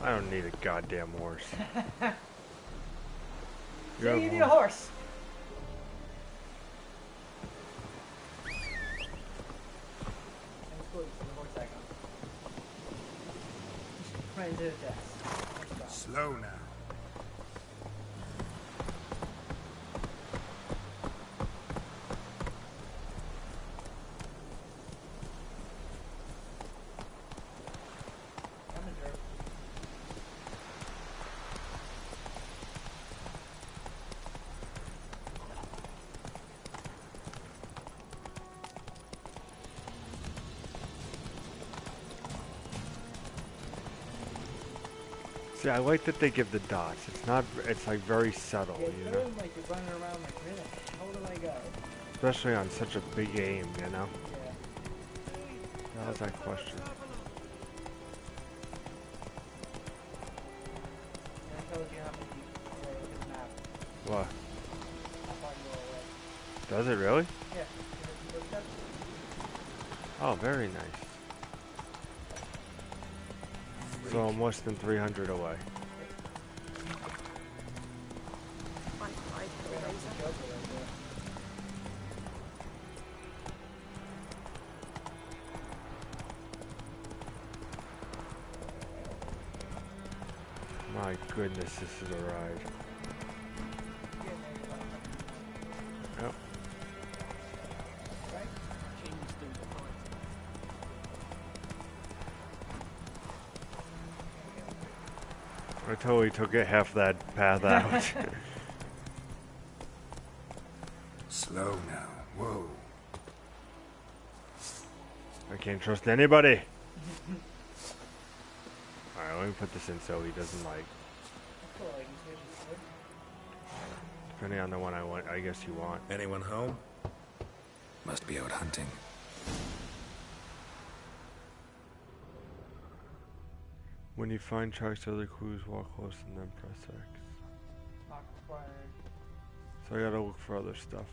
I don't need a goddamn horse. Yeah, you need a horse. Right into the desk. Slow now. See, I like that they give the dots. It's not. It's like very subtle, Yeah, you know. like you're running around like, where the hell do I go? Especially on such a big game, you know. Yeah. That was that question. That tells you how many people are in the map. What? How far you are away. Does it really? Yeah. You looked up. Oh, very nice. So I'm less than 300 away. My goodness, this is a ride. Yep. I totally took it half that path out. Slow now. Whoa. I can't trust anybody. Alright, let me put this in so he doesn't like. Depending on the one I want, I guess you want. Anyone home? Must be out hunting. When you find tracks to other clues, walk close and then press X. Not required. So I gotta look for other stuff.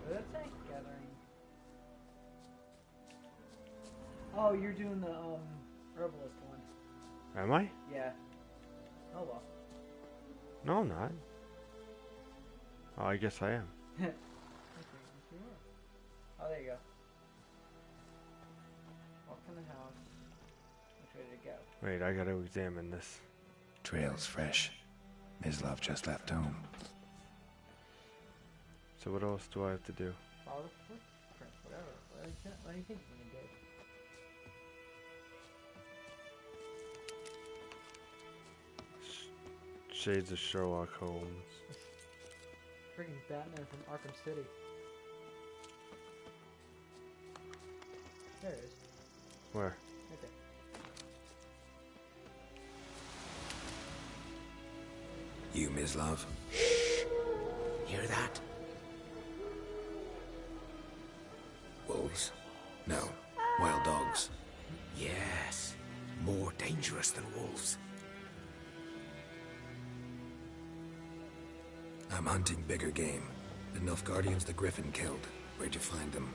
What did that say? Gathering. Oh, you're doing the herbalist one. Am I? Yeah. Oh well. No, I'm not. Oh, I guess I am. Oh, there you go. Walk in the house. Which way did it go? Wait, I gotta examine this. Trail's fresh. Mislav just left home. So what else do I have to do? Follow the footprints, whatever. What do you think you're gonna do? Shades of Sherlock Holmes. Freaking Batman from Arkham City. There it is. Where? Right there. You, Mislav? Hear that? Wolves? No. Wild dogs. Yes. More dangerous than wolves. I'm hunting bigger game. The Nilfgaardians the Griffin killed. Where'd you find them?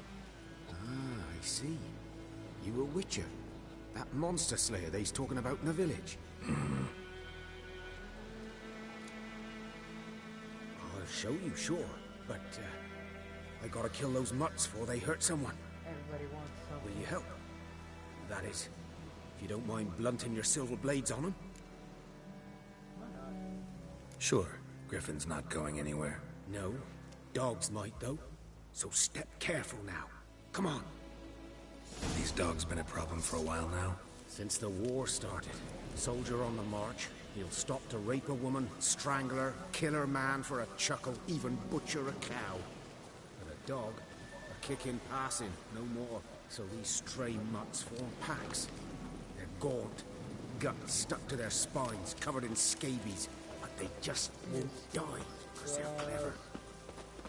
Ah, I see. You a witcher. That monster slayer they's talking about in the village. I'll show you, sure. But, I gotta kill those mutts before they hurt someone. Everybody wants something. Will you help? That is, if you don't mind blunting your silver blades on them. Why not? Sure. Griffin's not going anywhere. No. Dogs might, though. So step careful now. Come on. These dogs been a problem for a while now? Since the war started. Soldier on the march. He'll stop to rape a woman, strangle her, kill her man for a chuckle, even butcher a cow. But a dog, a kick in passing, no more. So these stray mutts form packs. They're gaunt, guts stuck to their spines, covered in scabies. But they just won't die, because they're clever.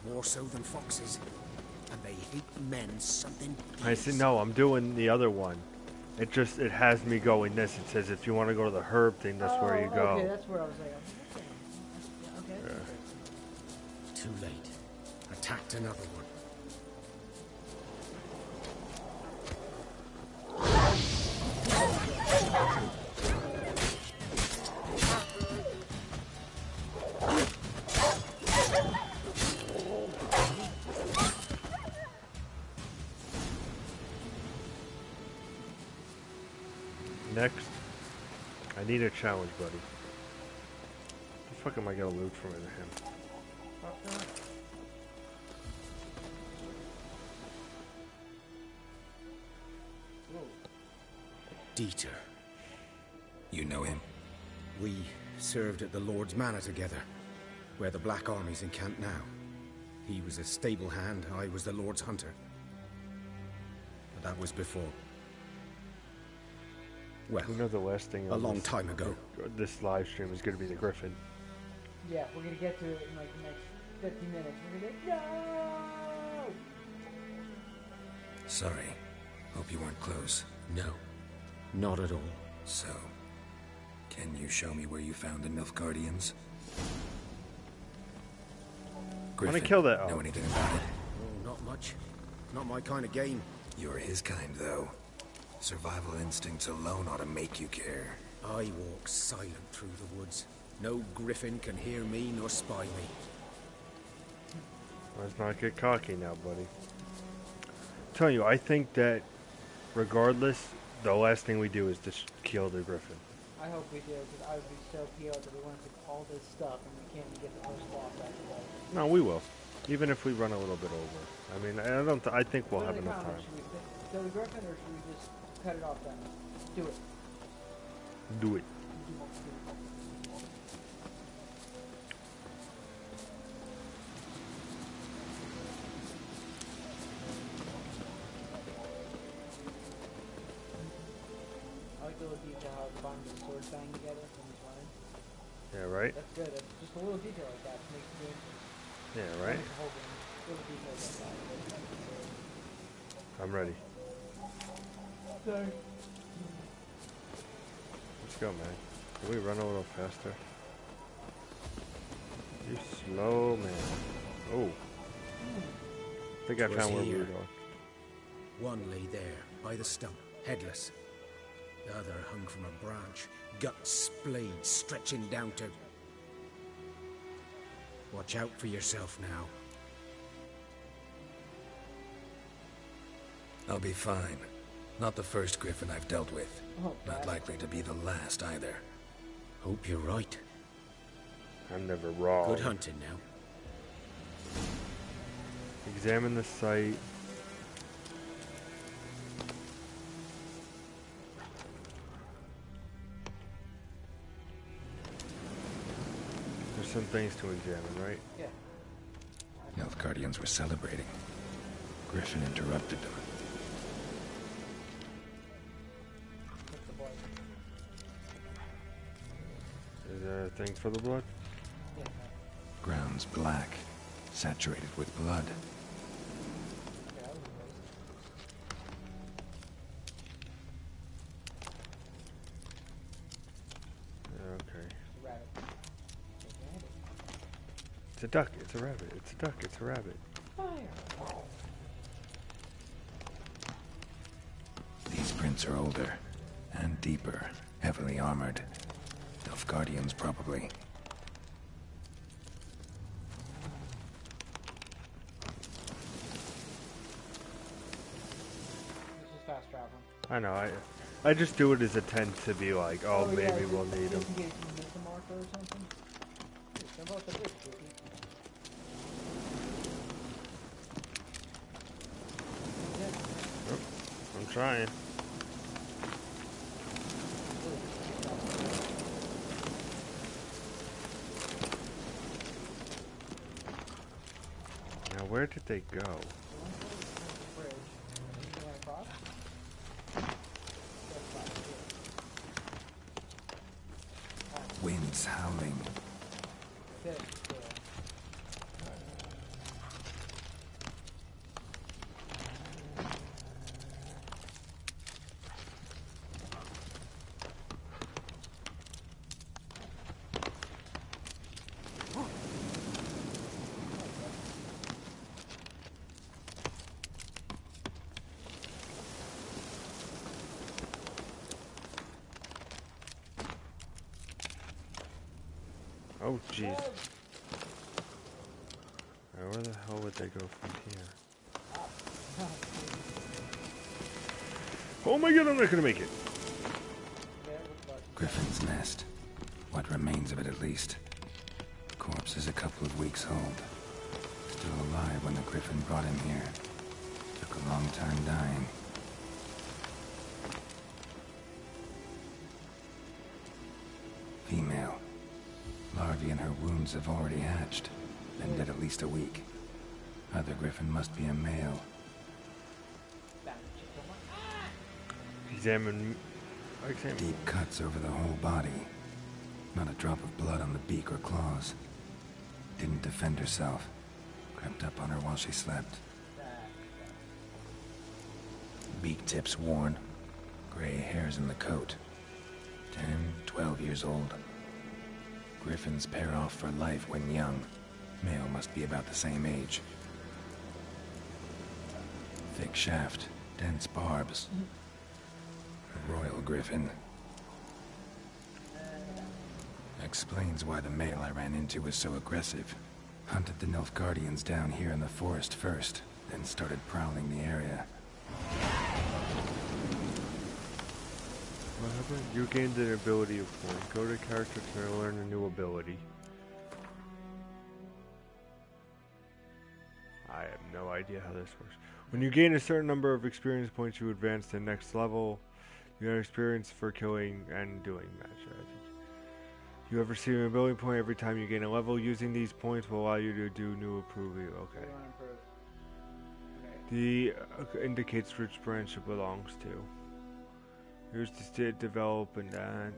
More so than foxes. And they hate men something I see. No, I'm doing the other one. It has me going this. It says if you want to go to the herb thing, that's where you go. Okay, that's where I was like, okay. Yeah. Too late. Attacked another one. Next, I need a challenge, buddy. The fuck am I gonna loot from him? Dieter. You know him? We served at the Lord's Manor together, where the Black Army's encamped now. He was a stable hand, I was the Lord's hunter. But that was before. Well, you know the last thing a long time ago. This live stream is gonna be the Griffin. Yeah, we're gonna get to it in like the next 50 minutes. We're gonna get no. Sorry. Hope you weren't close. No, not at all. So, can you show me where you found the Nilfgaardians? Griffin, wanna kill that? Know anything about it? Oh, not much. Not my kind of game. You're his kind, though. Survival instincts alone ought to make you care. I walk silent through the woods. No griffin can hear me nor spy me. Let's not get cocky now, buddy. I'm telling you, I think that regardless, the last thing we do is just kill the griffin. I hope we do, because I would be so PO'd that we went through all this stuff and we can't even get the first boss after that. No, we will. Even if we run a little bit over. I mean, I don't. I think we'll have enough time. Should we kill the griffin, or should we just cut it off then? Do it. Do it. I like the little detail how the bottom of the sword bang together when he's running. Yeah, right? That's good. That's just a little detail like that makes the game. Yeah, right? Makes the whole game. Little details like that. I'm ready. Sorry. Let's go, man. Can we run a little faster? You slow, man. Oh. I think I found where we were going. One lay there, by the stump, headless. The other hung from a branch, guts splayed, stretching down to... Watch out for yourself now. I'll be fine. Not the first griffin I've dealt with. Oh, Not likely to be the last either. Hope you're right. I'm never wrong. Good hunting now. Examine the site. There's some things to examine, right? Yeah. Nilfgaardians were celebrating. Griffin interrupted them. Is there a thing for the blood? Yeah. Ground's black, saturated with blood. Okay. Rabbit. It's a duck. It's a rabbit. It's a duck. It's a rabbit. Fire. These prints are older and deeper, heavily armored. Nilfgaardians, probably. This is fast travel. I know. I just do it as a tend to be like, oh, maybe yeah, we'll need them. In case you miss a marker or something. Hey, jump off the bridge, Dookie. I'm trying. Now, where did they go? Winds howling. Oh, jeez. Where the hell would they go from here? Oh my god, I'm not gonna make it. Griffin's nest. What remains of it, at least. Corpse is a couple of weeks old. Still alive when the griffin brought him here. Took a long time dying. Female. Larvae in her wounds have already hatched. Been dead at least a week. Other griffin must be a male. Examine. Deep cuts over the whole body. Not a drop of blood on the beak or claws. Didn't defend herself. Crept up on her while she slept. Beak tips worn. Gray hairs in the coat. 10, 12 years old. Griffins pair off for life when young. Male must be about the same age. Thick shaft, dense barbs. A royal griffin. Explains why the male I ran into was so aggressive. Hunted the Nilfgaardians down here in the forest first, then started prowling the area. Whatever. You gained an ability point. Go to character to learn a new ability. I have no idea how this works. When you gain a certain number of experience points, you advance to the next level. You have experience for killing and doing magic. You have received an ability point every time you gain a level. Using these points will allow you to do new improving. Okay. The indicates which branch it belongs to. Here's the state develop and that.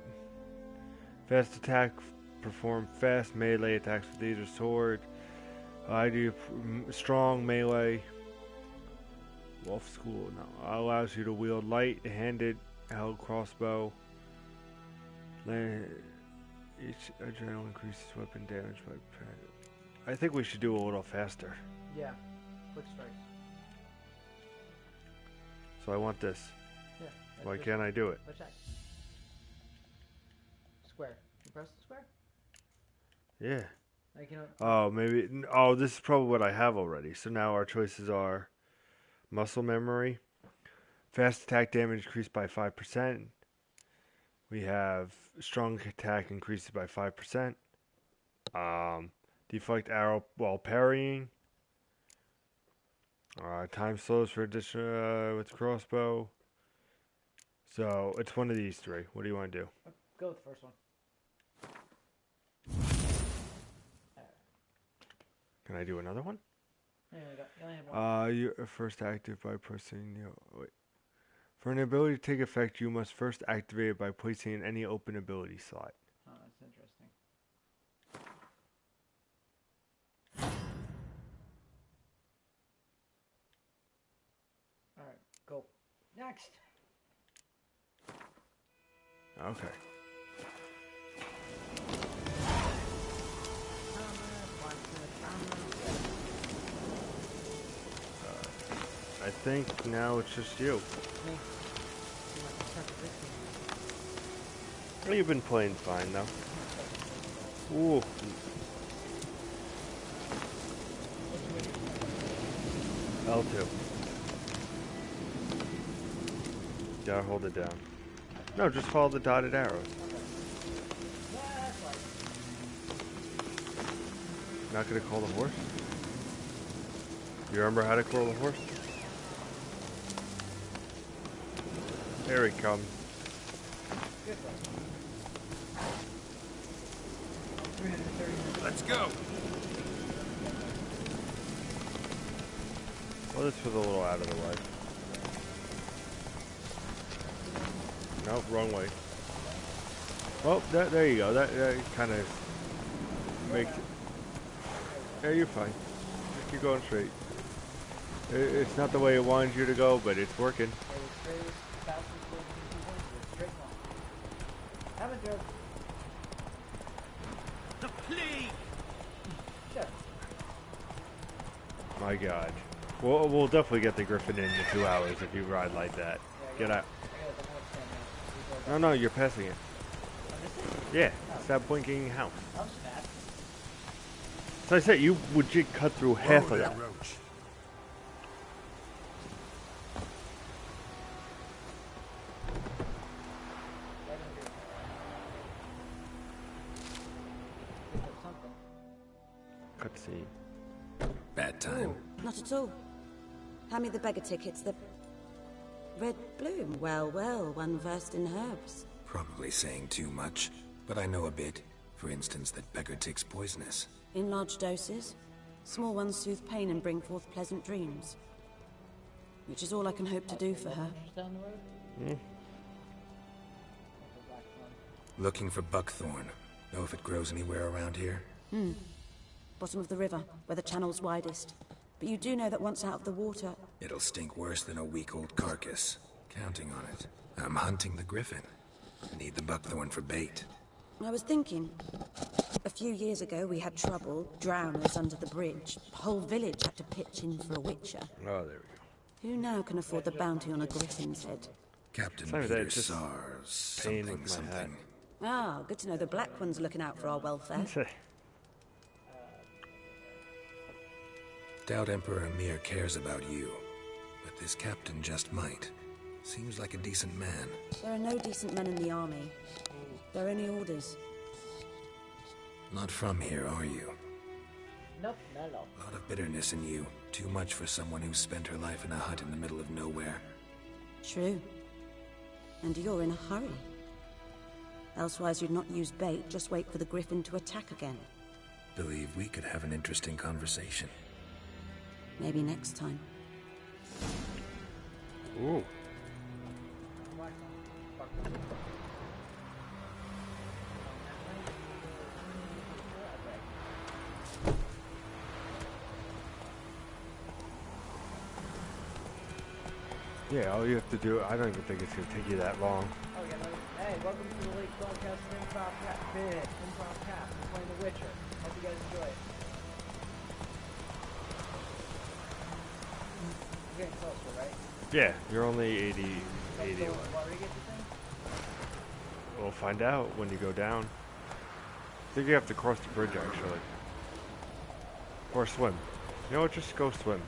Fast attack, perform fast melee attacks with either sword. I do strong melee. Wolf School now allows you to wield light-handed held crossbow. Each adrenaline increases weapon damage by. I think we should do a little faster. Yeah, quick strikes. So I want this. Yeah. Why can't I do it? Push X. Square. You press the square? Yeah. Like, you know, Oh, maybe. Oh, this is probably what I have already. So now our choices are muscle memory, fast attack damage increased by 5%. We have strong attack increases by 5%. Deflect arrow while parrying. Time slows for addition with crossbow. So it's one of these three. What do you want to do? go with the first one. Can I do another one? Yeah, you only have one. You're first active by pressing. Wait. For an ability to take effect, you must first activate it by placing in any open ability slot. Oh, that's interesting. All right, go. Next. Okay. I think now it's just you. Me. Oh, you've been playing fine though. Ooh. L2. Gotta hold it down. No, just follow the dotted arrows. Not gonna call the horse? You remember how to call the horse? There he comes. Let's go. Well, this was a little out of the way. Nope, wrong way. Well, there you go. That kind of makes it. Yeah, you're fine. Just keep going straight. It's not the way it wanted you to go, but it's working. My God. We'll definitely get the Griffin in 2 hours if you ride like that. Get out. No, you're passing it. Yeah, stop blinking house. So I said you would cut through half of that. Cutscene. Bad time. Not at all. Hand me the beggar tickets, the red bloom. Well, one versed in herbs. Probably saying too much, but I know a bit. For instance, that beggar tick's poisonous. In large doses. Small ones soothe pain and bring forth pleasant dreams. Which is all I can hope to do for her. Looking for buckthorn. Know if it grows anywhere around here? Bottom of the river, where the channel's widest. But you do know that once out of the water... It'll stink worse than a week-old carcass. Counting on it. I'm hunting the griffin. Need the buckthorn for bait. I was thinking... A few years ago, we had trouble. Drowners under the bridge. The whole village had to pitch in for a witcher. Oh, there we go. Who now can afford the bounty on a griffin's head? Captain Sorry, Peter just Sars. pain Something, with my hat. something. Ah, good to know the Black One's looking out for our welfare. Doubt Emperor Emir cares about you, but this captain just might. Seems like a decent man. There are no decent men in the army. There are only orders. Not from here, are you? Nope, not at all. A lot of bitterness in you. Too much for someone who spent her life in a hut in the middle of nowhere. True. And you're in a hurry. Elsewise you'd not use bait, just wait for the griffin to attack again. Believe we could have an interesting conversation. Maybe next time. Ooh. Yeah, all you have to do, I don't even think it's going to take you that long. Oh, yeah, hey, welcome to the late broadcast of Improvkap. We're playing The Witcher. Hope you guys enjoy it. We're getting closer, right? Yeah, you're only 80 away. Where do you get the thing? We'll find out when you go down. I think you have to cross the bridge, actually. Or swim. You know what, just go swim.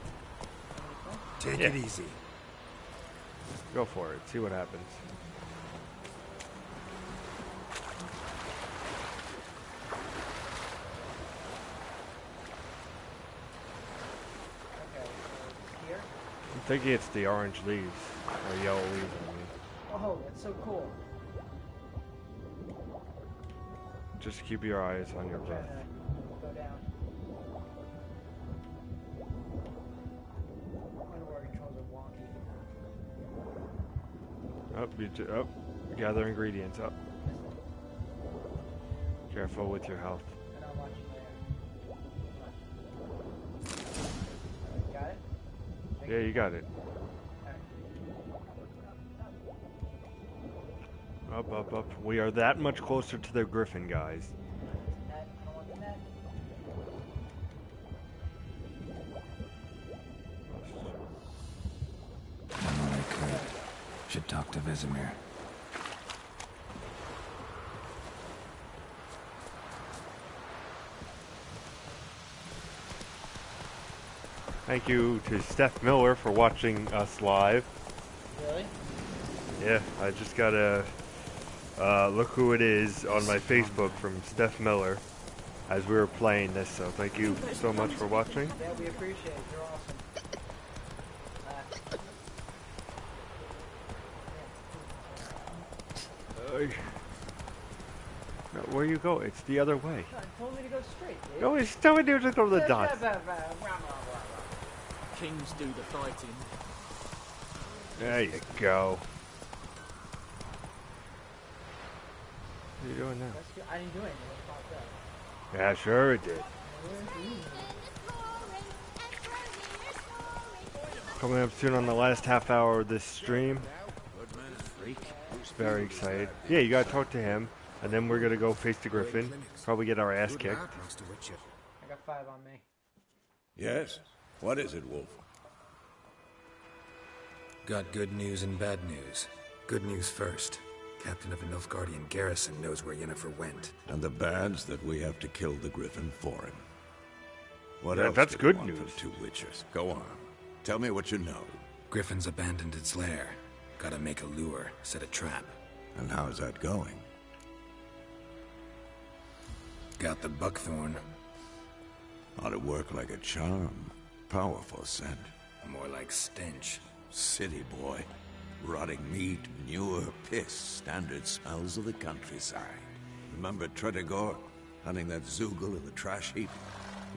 Take it easy. Go for it, see what happens. Okay, so here? I'm thinking it's the orange leaves, or yellow leaves, I mean. Oh, that's so cool. Just keep your eyes on your breath. Go down. I wonder where controls are wonky. Up, gather ingredients, up. Careful with your health. And I'll watch you later. Got it? Yeah, you got it. Up. We are that much closer to the griffin, guys. Net. I don't want the net. Done what I could. Should talk to Vesemir. Thank you to Steph Miller for watching us live. Really? Yeah, I just got a look who it is on my Facebook from Steph Miller as we were playing this, so thank you so much for watching. Yeah, we appreciate it. You're awesome. No, where you go? It's the other way. No, it told me to go straight, dude. No, it's telling you to go to the dots. Kings do the fighting. There you go. What are you doing now? I didn't do anything. It popped up. Yeah, sure it did. Coming up soon on the last half hour of this stream. Very excited. Yeah, you gotta talk to him, and then we're gonna go face the griffin. Probably get our ass kicked. I got 5 on me. Yes? What is it, Wolf? Got good news and bad news. Good news first. Captain of the Nilfgaardian garrison knows where Yennefer went. And the bad's that we have to kill the griffin for him. What Yeah, else that's do we good want from news. 2 Witchers? Go on. Tell me what you know. Griffin's abandoned its lair. Gotta make a lure, set a trap. And how's that going? Got the buckthorn. Ought to work like a charm. Powerful scent. More like stench. City boy. Rotting meat, manure, piss. Standard smells of the countryside. Remember Tretogor? Hunting that Zoogle in the trash heap?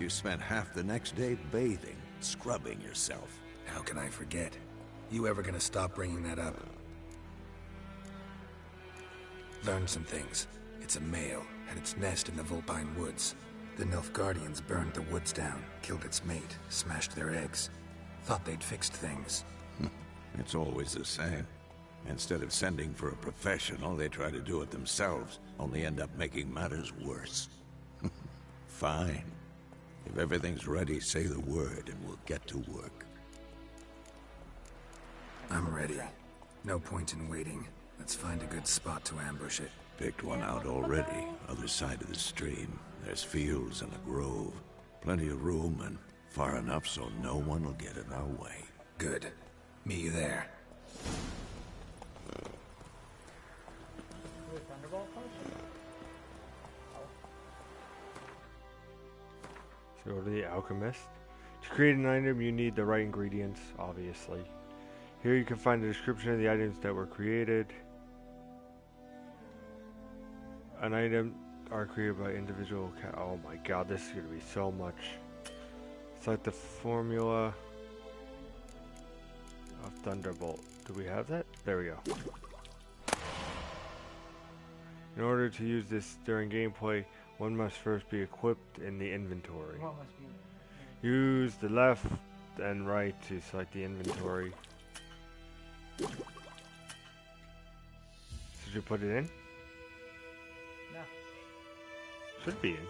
You spent half the next day bathing, scrubbing yourself. How can I forget? You ever gonna stop bringing that up? Learned some things. It's a male, had its nest in the Vulpine Woods. The Nilfgaardians burned the woods down, killed its mate, smashed their eggs. Thought they'd fixed things. It's always the same. Instead of sending for a professional, they try to do it themselves, only end up making matters worse. Fine. If everything's ready, say the word and we'll get to work. I'm ready. No point in waiting. Let's find a good spot to ambush it. Picked one out already, other side of the stream. There's fields and a grove. Plenty of room and far enough so no one will get in our way. Good. Meet you there. alchemist. To create an item, you need the right ingredients, obviously. Here you can find a description of the items that were created. An item are created by individual oh my god, this is going to be so much. It's like the formula of Thunderbolt. Do we have that? There we go. In order to use this during gameplay, one must first be equipped in the inventory. Use the left and right to select the inventory. Did you put it in? No. Should be in.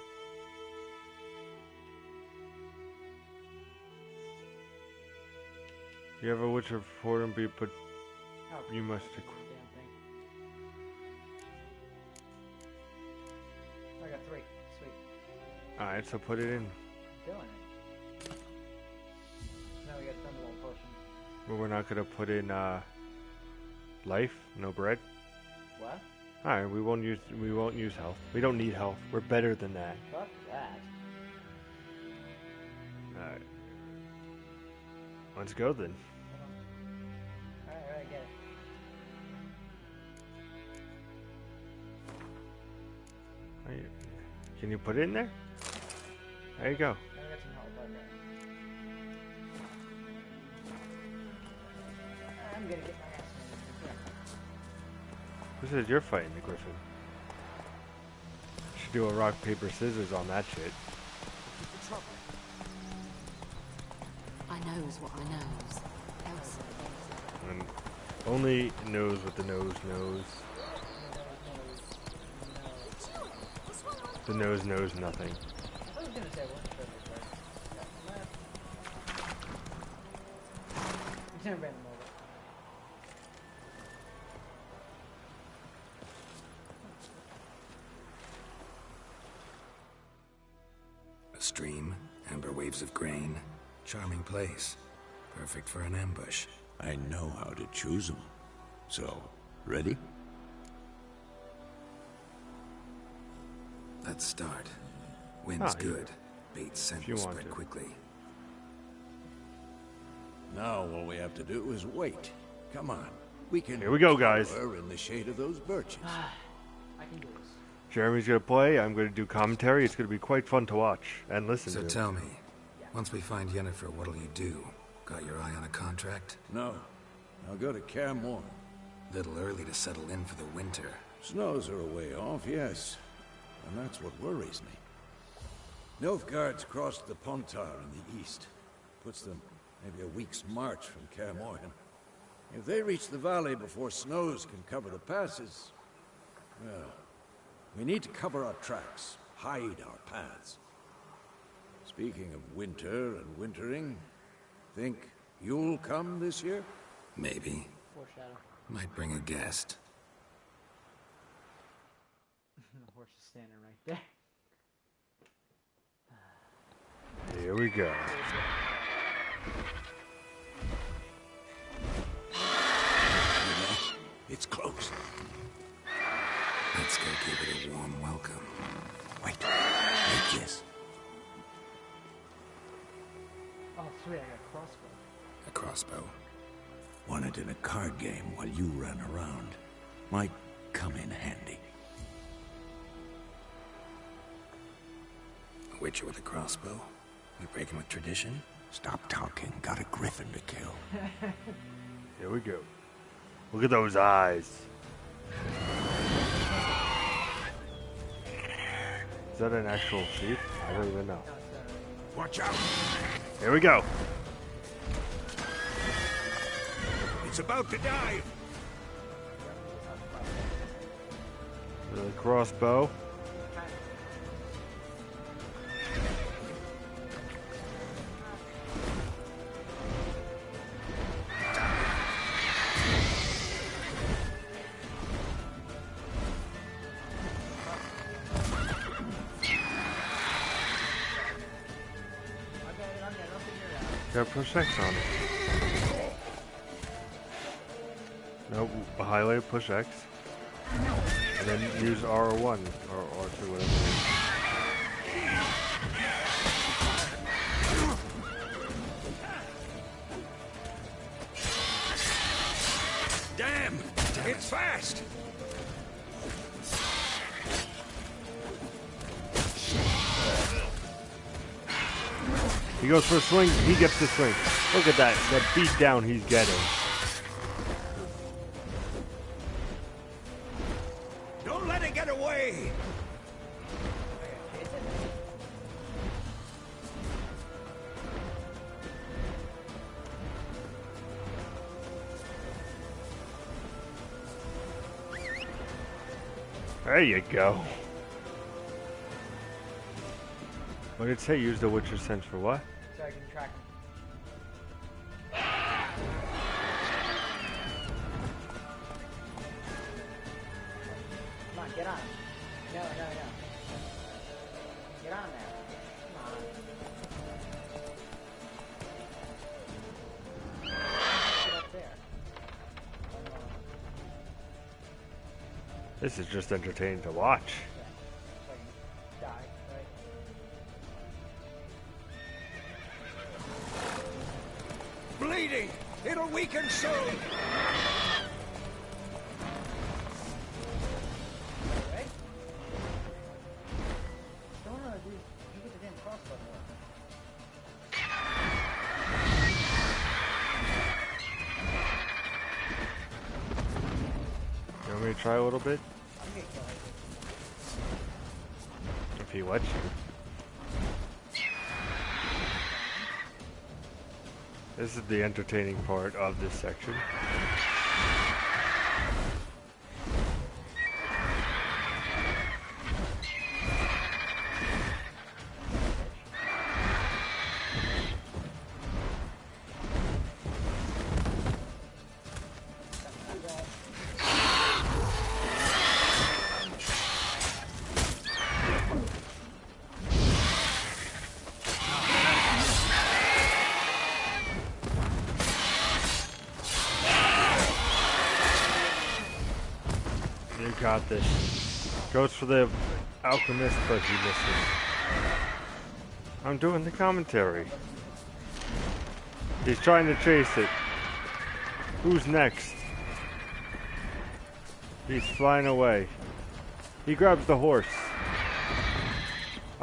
You have a Witcher report and be put. Oh, you must. I got 3. Sweet. Alright, so put it in. Doing it. Now we got Thunderbolt potions. But we're not gonna put in life, no bread. What? Alright, we won't use health. We don't need health. We're better than that. Fuck that. Alright. Let's go then. Alright, get it. Can you put it in there? There you go. Now we got some help, okay. I'm gonna get my ass handed. Who says you're fighting the griffin? Should do a rock, paper, scissors on that shit. I knows what I knows. Else. And only knows what the nose knows. The nose knows nothing. I was gonna say one trigger first. You turn random over. A stream, amber waves of grain. Charming place. Perfect for an ambush. I know how to choose them. So, ready? Let's start. Wind's Ah, good. Bait's scent will spread quickly. Now all we have to do is wait. Come on. We can. Here we go, guys. Cover in the shade of those birches. I can do this. Jeremy's gonna play. I'm gonna do commentary. It's gonna be quite fun to watch and listen So to. tell me, once we find Yennefer, what'll you do? Got your eye on a contract? No. I'll go to Kaer Morhen. Little early to settle in for the winter. Snows are a way off, yes. And that's what worries me. Nilfgaard's crossed the Pontar in the east. Puts them maybe a week's march from Kaer Morhen. If they reach the valley before snows can cover the passes, well, we need to cover our tracks, hide our paths. Speaking of winter and wintering, think you'll come this year? Maybe. Foreshadow. Might bring a guest. The horse is standing right there. Here we go. It's close. Let's go give it a warm welcome. Wait. Wait, yes. Oh, sweet, I got a crossbow. A crossbow. Want it in a card game while you run around. Might come in handy. A witcher with a crossbow? We breaking with tradition? Stop talking. Got a griffin to kill. Here we go. Look at those eyes. Is that an actual sheep? I don't even know. Watch out! Here we go. It's about to dive! The crossbow. Gotta push X on it. Nope, highlight, push X. And then use R1 or R2, whatever it is. Damn! It's fast! He goes for a swing. He gets the swing. Look at that beat down he's getting. Don't let it get away! There you go. What did it say? Use the Witcher sense for what? So I can track him. Come on, get on. No. Get on there. Come on. Get up there. This is just entertaining to watch. So I can die, right? Bleeding! It'll weaken soon! Right? Don't know, dude. You get the damn crossbow more. You want me to try a little bit? I'm gonna kill him. If he lets you. This is the entertaining part of this section. You got this. Goes for the alchemist, but he misses. I'm doing the commentary. He's trying to chase it. Who's next? He's flying away. He grabs the horse.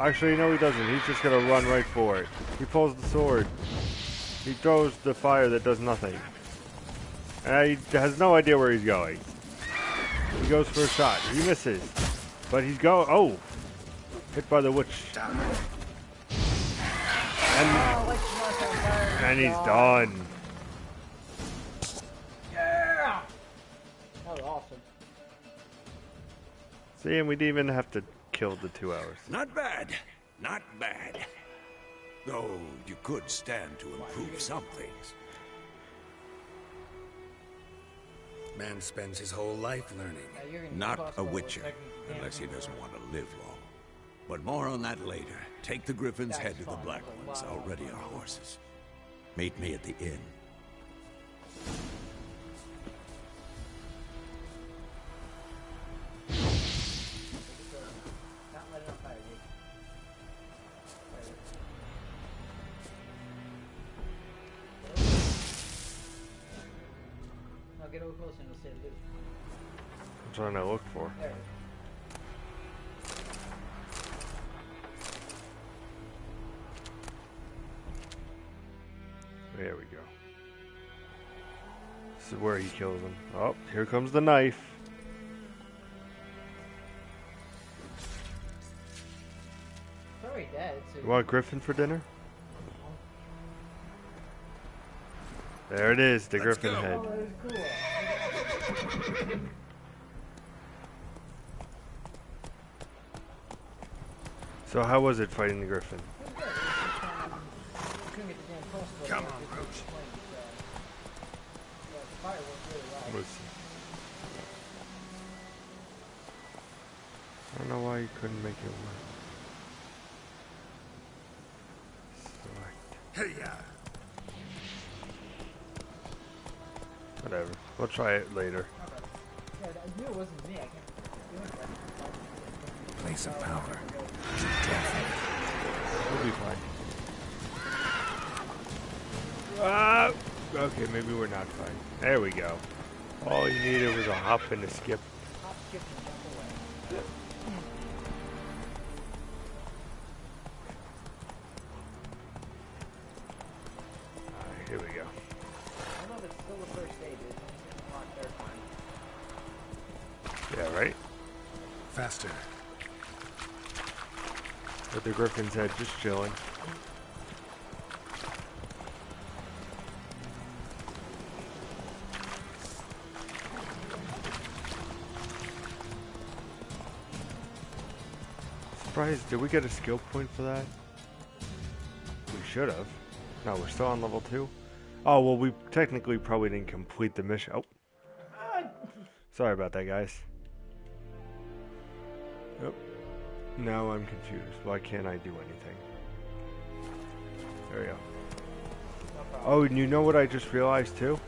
Actually, no he doesn't. He's just gonna run right for it. He pulls the sword. He throws the fire that does nothing. And he has no idea where he's going. He goes for a shot. He misses. But he's oh! Hit by the witch. And he's done. Yeah! That was awesome. See, and we didn't even have to kill the 2 hours. Not bad. Not bad. Though you could stand to improve some things. Man spends his whole life learning. Not a witcher, unless he doesn't want to live long. But more on that later. Take the Griffin's head to the Black Ones. I'll ready our horses. Meet me at the inn. Not let it on fire, dude. Now get over close and it'll say loot. I'm trying to look for. There it is. There we go. This is where he kills him. Oh, here comes the knife. It's already dead. So You want Griffin for dinner? There it is, the Griffin head. Oh, that is cool. So how was it fighting the Griffin? Come on, Roach. Was, I don't know why you couldn't make it work. Select. Hey, Whatever. We'll try it later. Yeah, I knew it wasn't me. I can't do it. Place of power. We'll be fine. Okay, maybe we're not fine. There we go. All you needed was a hop and a skip. Hop, skip, and jump away. Alright, here we go. I don't know if it's still the first stage. It's not their time. Yeah, right? Faster. With the griffin's head just chilling. Surprised, did we get a skill point for that? We should have. No, we're still on level 2. Oh, well, we technically probably didn't complete the mission. Oh. Sorry about that, guys. Yep. Now I'm confused. Why can't I do anything? There we go. Oh, and you know what I just realized too?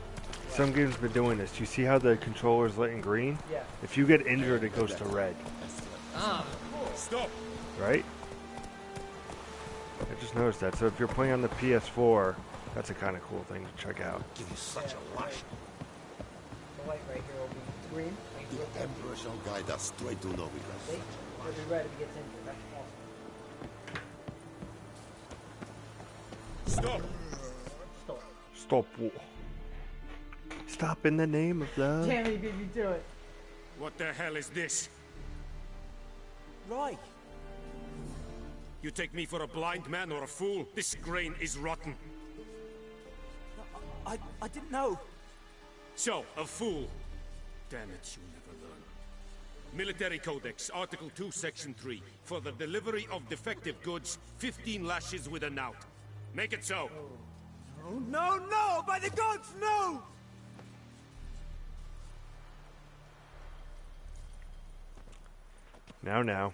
Some games been doing this. You see how the controller's lit in green? Yeah. If you get injured, it goes to red. Ah, cool. Stop! Right? I just noticed that. So if you're playing on the PS4, that's a kind of cool thing to check out. Give you such a lash. The light right here will be green. The Emperor shall guide us straight to Novigrad. See? He'll be ready if he gets injured. That's awesome. Stop! Stop. Stop. Stop in the name of love. Damn, he beat me to it. What the hell is this? Right. You take me for a blind man or a fool? This grain is rotten. I didn't know. So, a fool. Damn it, you'll never learn. Military Codex, Article 2, Section 3. For the delivery of defective goods, 15 lashes with a knout. Make it so. Oh, no, no! By the gods, no! Now.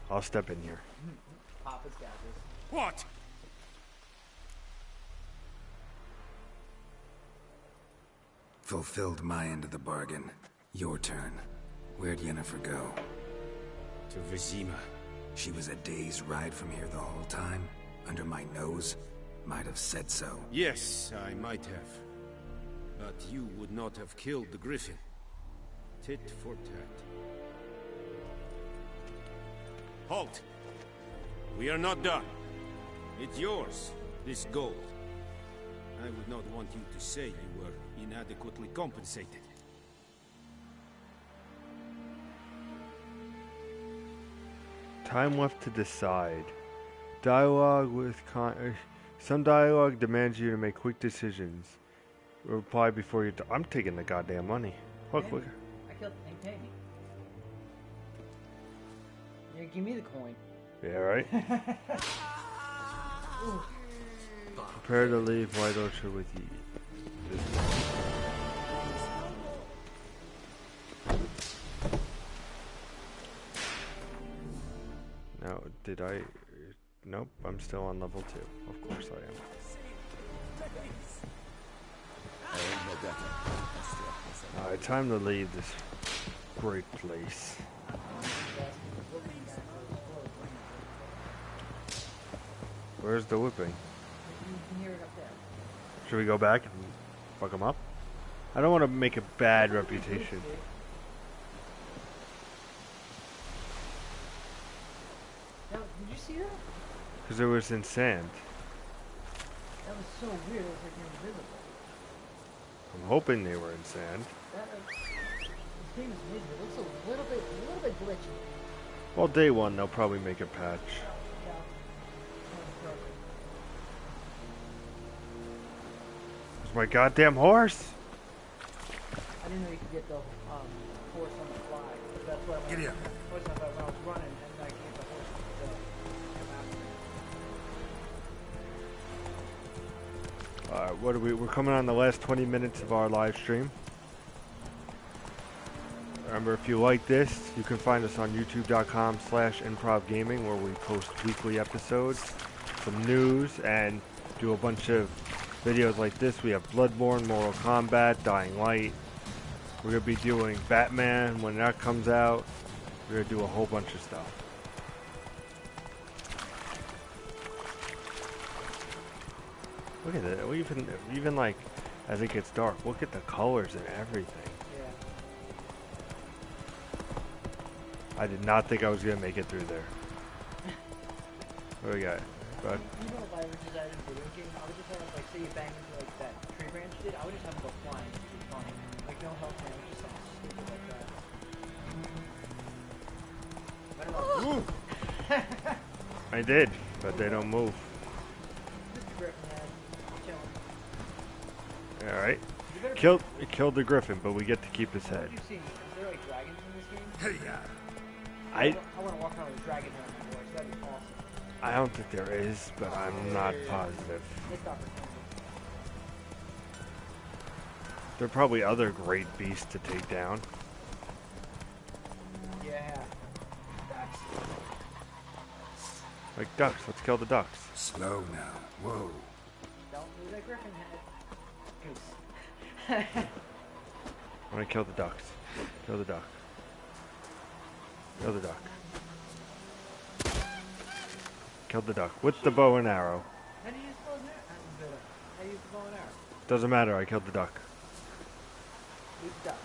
I'll step in here. Papa's got this. What? Fulfilled my end of the bargain. Your turn. Where'd Yennefer go? To Vizima. She was a day's ride from here the whole time? Under my nose? Might have said so. Yes, I might have. But you would not have killed the griffin. Tit for tat. Halt! We are not done. It's yours, this gold. I would not want you to say you were inadequately compensated. Time left to decide. Dialogue with some dialogue demands you to make quick decisions. Reply before you. I'm taking the goddamn money. Look. I killed the thing. Pay me. Yeah, give me the coin. Yeah, right. Prepare to leave White Orchard with you. No, did I? Nope, I'm still on level 2. Of course I am. Alright, time to leave this great place. Where's the whipping? You can hear it up there. Should we go back and fuck them up? I don't want to make a bad reputation. Now, did you see that? Because it was in sand. That was so weird. It was like invisible. I'm hoping they were in sand. That this game is amazing. It looks a little bit glitchy. Well, day 1 they'll probably make a patch. Yeah. It's my goddamn horse! I didn't know you could get the horse on the fly. But that's what I Giddy up. when I was running and I gave the horse the Alright, what are we're coming on the last 20 minutes of our live stream. Remember, if you like this, you can find us on youtube.com/improvgaming, where we post weekly episodes, some news, and do a bunch of videos like this. We have Bloodborne, Mortal Kombat, Dying Light. We're going to be doing Batman when that comes out. We're going to do a whole bunch of stuff. Look at that. We even like, as it gets dark. Look at the colors and everything. Yeah. I did not think I was gonna make it through there. What do we got? But You know, if I ever decided to do a game, I would just have, like, say you bang into, like, that tree branch did, I would just have them go flying. It'd be funny. Like, no health damage, just something stupid like that. I don't know. I did, but they don't move. Mr. Griffin had chilling. All right, killed the griffin, but we get to keep his head. What have you seen? Is there, like, dragons in this game? Hey, I want to walk around with a dragon head on my voice. That'd be awesome. I don't think there is, but I'm not positive. Missed opportunity. There are probably other great beasts to take down. Yeah. Like ducks. Let's kill the ducks. Slow now. Whoa. Don't lose that griffin head. Goose. I want to kill the ducks. Kill the duck. Kill the duck. Killed the duck with the bow and arrow. How do you use bow and arrow? How do you use the bow and arrow? Doesn't matter, I killed the duck. Use the duck.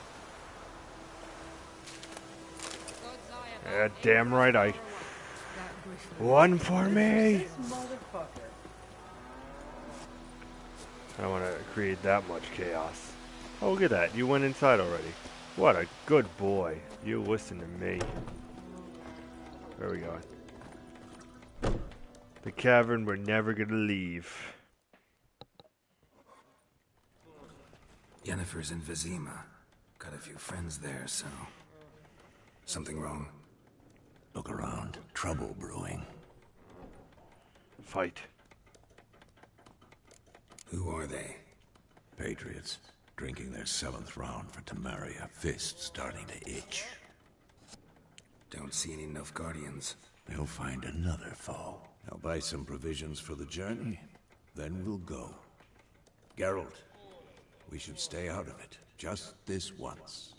Yeah, damn right I... One for me! This motherfucker. I don't want to create that much chaos. Oh, look at that. You went inside already. What a good boy. You listen to me. Where are we going? The cavern we're never gonna leave. Yennefer's in Vizima. Got a few friends there, so... Something wrong? Look around. Trouble brewing. Fight. Who are they? Patriots. Drinking their 7th round for Temeria. Fists starting to itch. Don't see any Nilfgaardians. They'll find another foe. I'll buy some provisions for the journey. Then we'll go. Geralt, we should stay out of it. Just this once.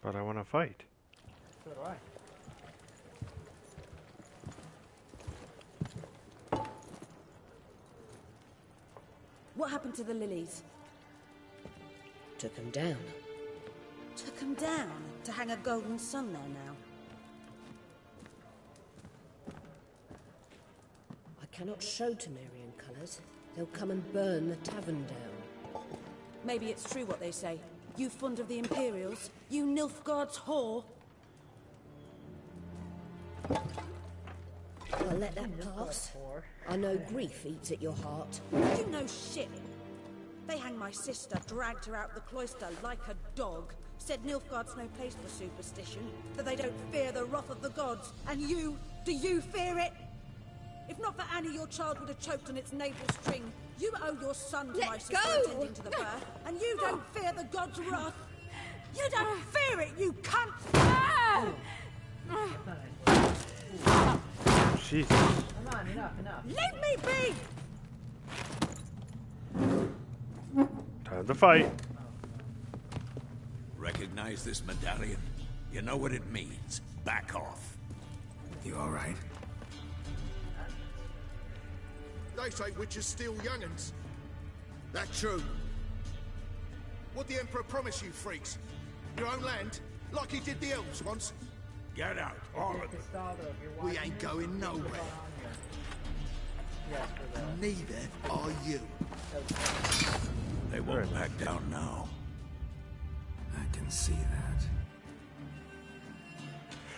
But I want to fight. So do I. What happened to the lilies? Took them down. Took them down to hang a golden sun there now. I cannot show Temerian colours. They'll come and burn the tavern down. Maybe it's true what they say. You fond of the Imperials? You Nilfgaard's whore? I'll let that pass. I know grief eats at your heart. You know shit. They hanged my sister, dragged her out the cloister like a dog. Said Nilfgaard's no place for superstition, that they don't fear the wrath of the gods. And you, do you fear it? If not for Annie, your child would have choked on its navel string. You owe your son to my sister attending to the birth, and you don't fear the gods' wrath. You don't fear it, you cunt! Jesus. Come on, enough. Leave me be! Time to fight. Recognize this medallion? You know what it means. Back off. You all right? They say witches steal young'uns. That true? What the Emperor promise you, freaks? Your own land? Like he did the elves once? Get out, all of them. We ain't going nowhere. Neither are you. They won't back down now. I can see that.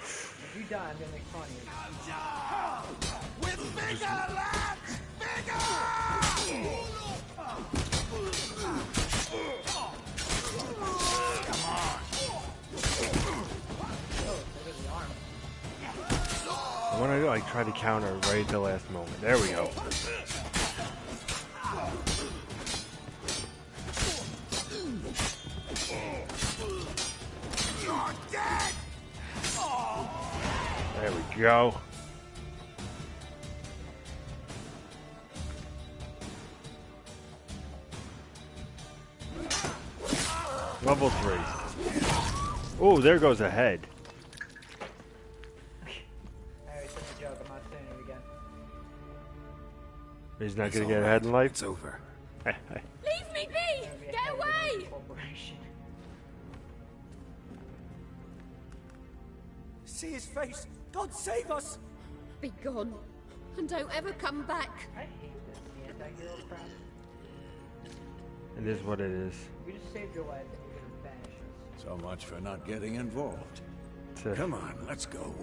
If you die, I'm gonna make fun of you. With bigger lads! Bigger! Come on. I want to like try to counter right at the last moment. There we go. You're dead! There we go. Level 3. Oh, there goes a head. I already said the joke, I'm not saying it again. He's not It's gonna get all ahead right. in life. It's over. Leave me be! Get away! See his face! God save us! Be gone, and don't ever come back. I hate this anti-hero crap. It is what it is. We just saved your life and you're gonna banish us. So much for not getting involved. Come on, let's go.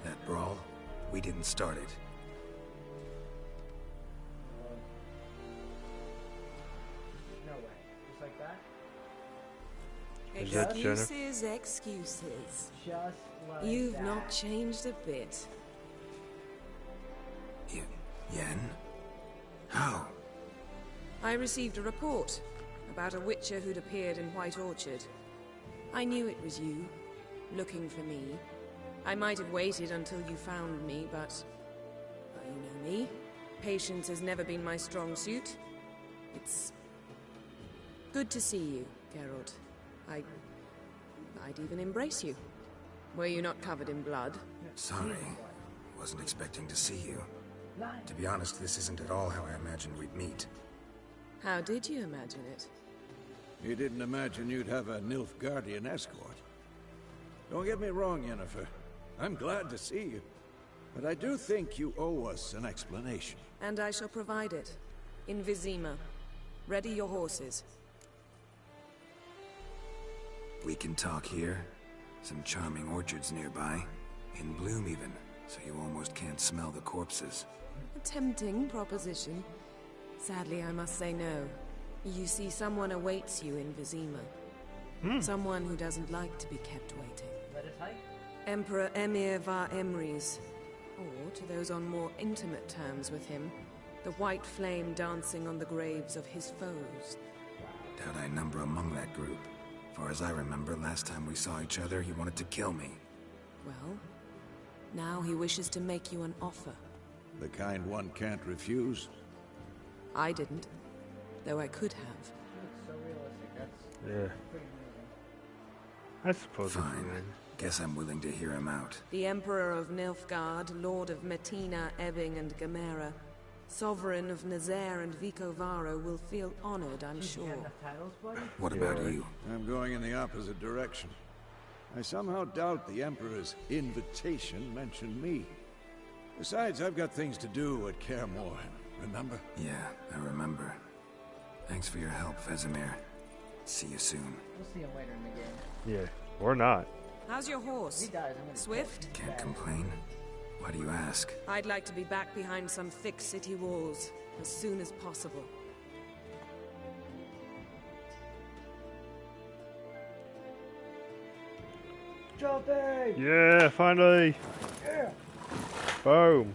That brawl, we didn't start it. No way. Just like that? Is that Jennifer? Excuses, excuses. Just like You've that. not changed a bit. Yen? How? I received a report about a witcher who'd appeared in White Orchard. I knew it was you, looking for me. I might have waited until you found me, but... well, you know me. Patience has never been my strong suit. It's... good to see you, Geralt. I'd even embrace you. Were you not covered in blood? Sorry. Wasn't expecting to see you. To be honest, this isn't at all how I imagined we'd meet. How did you imagine it? You didn't imagine you'd have a Nilfgaardian escort. Don't get me wrong, Yennefer. I'm glad to see you. But I do think you owe us an explanation. And I shall provide it. In Vizima. Ready your horses. We can talk here. Some charming orchards nearby. In bloom even, so you almost can't smell the corpses. A tempting proposition. Sadly, I must say no. You see, someone awaits you in Vizima. Someone who doesn't like to be kept waiting. Let us hike. Emperor Emir var Emrys. Or, to those on more intimate terms with him, the white flame dancing on the graves of his foes. Doubt I number among that group. Far as I remember, last time we saw each other, he wanted to kill me. Well, now he wishes to make you an offer. The kind one can't refuse. I didn't, though I could have. Looks so realistic. That's Yeah. pretty amazing. I suppose it's Fine. good. Guess I'm willing to hear him out. The Emperor of Nilfgaard, Lord of Metina, Ebbing, and Gamera, Sovereign of Nazaire and Vicovaro will feel honored, I'm You sure. got enough titles, buddy? What about you? I'm going in the opposite direction. I somehow doubt the Emperor's invitation mentioned me. Besides, I've got things to do at Kaer Morhen, remember? Yeah, I remember. Thanks for your help, Vesemir. See you soon. We'll see him later in the game. Yeah, or not. How's your horse? He dies, I'm gonna Swift? Can't complain. Why do you ask? I'd like to be back behind some thick city walls as soon as possible. Jumping! Yeah, finally. Yeah! Boom.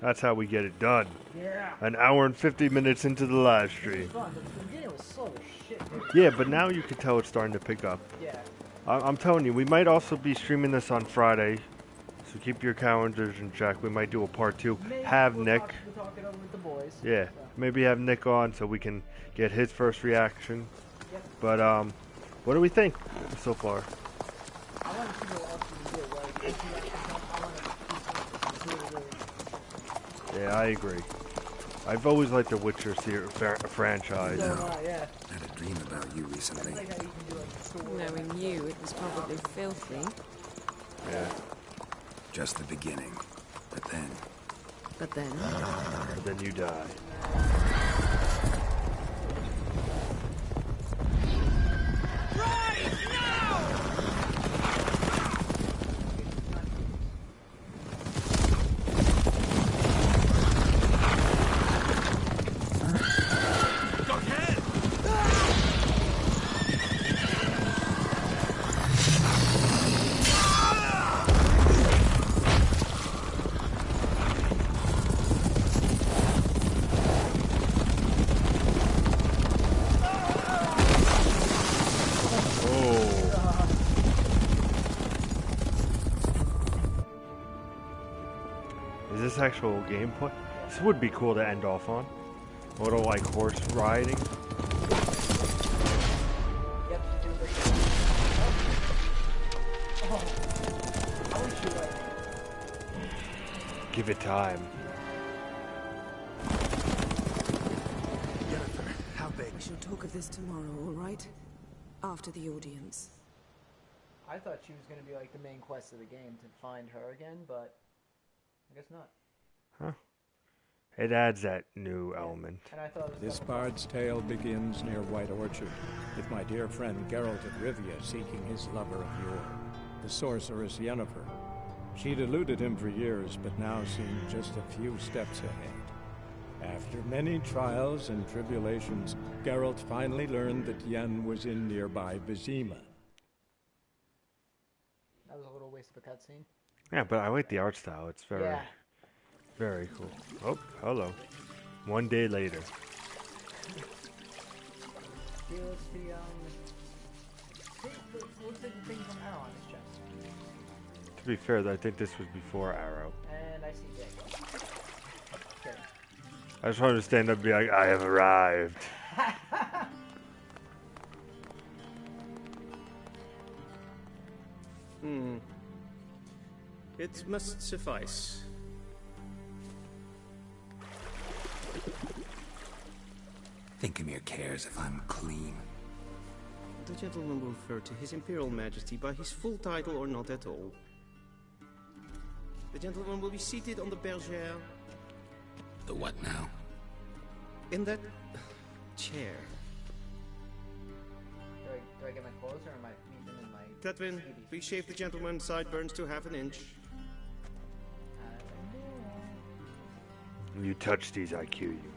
That's how we get it done. Yeah! An hour and 50 minutes into the live stream. Fun, but the beginning was slow as shit, dude. Yeah, but now you can tell it's starting to pick up. Yeah. I'm telling you, we might also be streaming this on Friday. So keep your calendars in check. We might do a part 2. Maybe Have we'll Nick. We'll talk it over with the boys. Yeah, So. maybe have Nick on so we can get his first reaction. Yep. But what do we think so far? I want to see what else we can do. Like, if you like to come, I want to do really, really. Yeah, I agree. I've always liked the Witcher franchise. So, yeah. I had a dream about you recently. Like how you can do like a story. Knowing you, it was probably filthy. Yeah. Just the beginning. But then... But then... And then you die. Is this actual gameplay? This would be cool to end off on. A little like horse riding. Give it time. Jennifer, how big? We shall talk of this tomorrow, all right? After the audience. I thought she was going to be like the main quest of the game to find her again, but I guess not. Huh. It adds that new element. And I thought it was This bard's tale begins near White Orchard, with my dear friend Geralt of Rivia seeking his lover of yore, the sorceress Yennefer. She'd eluded him for years, but now seemed just a few steps ahead. After many trials and tribulations, Geralt finally learned that Yen was in nearby Vizima. That was a little waste of a cutscene. Yeah, but I like the art style. It's very, very cool. Oh, hello. One day later. What's the thing from Arrow on his chest? To be fair, though, I think this was before Arrow. And I see Dick. Okay. I just wanted to stand up and be like, I have arrived. It must suffice. Thinkamere cares if I'm clean. The gentleman will refer to His Imperial Majesty by his full title or not at all. The gentleman will be seated on the bergère. The what now? In that chair. Do I get my clothes or am I meeting in my... Tatwin, please shave the gentleman's sideburns to half an inch. You touch these, I cue you.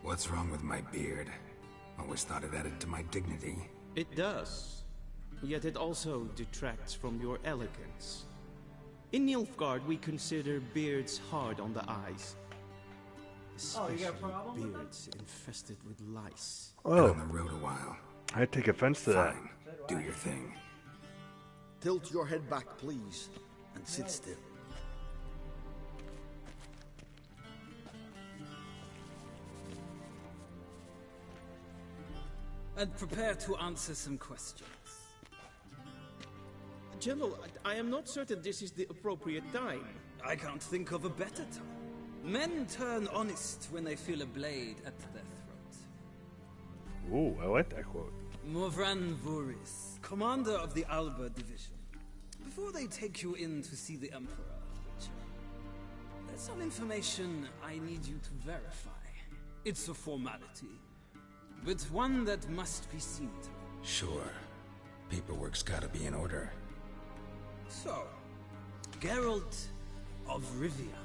What's wrong with my beard? Always thought it added to my dignity. It does. Yet it also detracts from your elegance. In Nilfgaard, we consider beards hard on the eyes. Oh, you got a Especially problem? beards infested with lice. Oh. On the road a while. I take offense to that. Fine. Do your thing. Tilt your head back, please, and sit still. And prepare to answer some questions. General, I am not certain this is the appropriate time. I can't think of a better time. Men turn honest when they feel a blade at their throat. Ooh, I like that quote. Morvran Voris, commander of the Alba Division. Before they take you in to see the Emperor, Witcher, there's some information I need you to verify. It's a formality, but one that must be seen to. Sure. Paperwork's gotta be in order. So, Geralt of Rivia.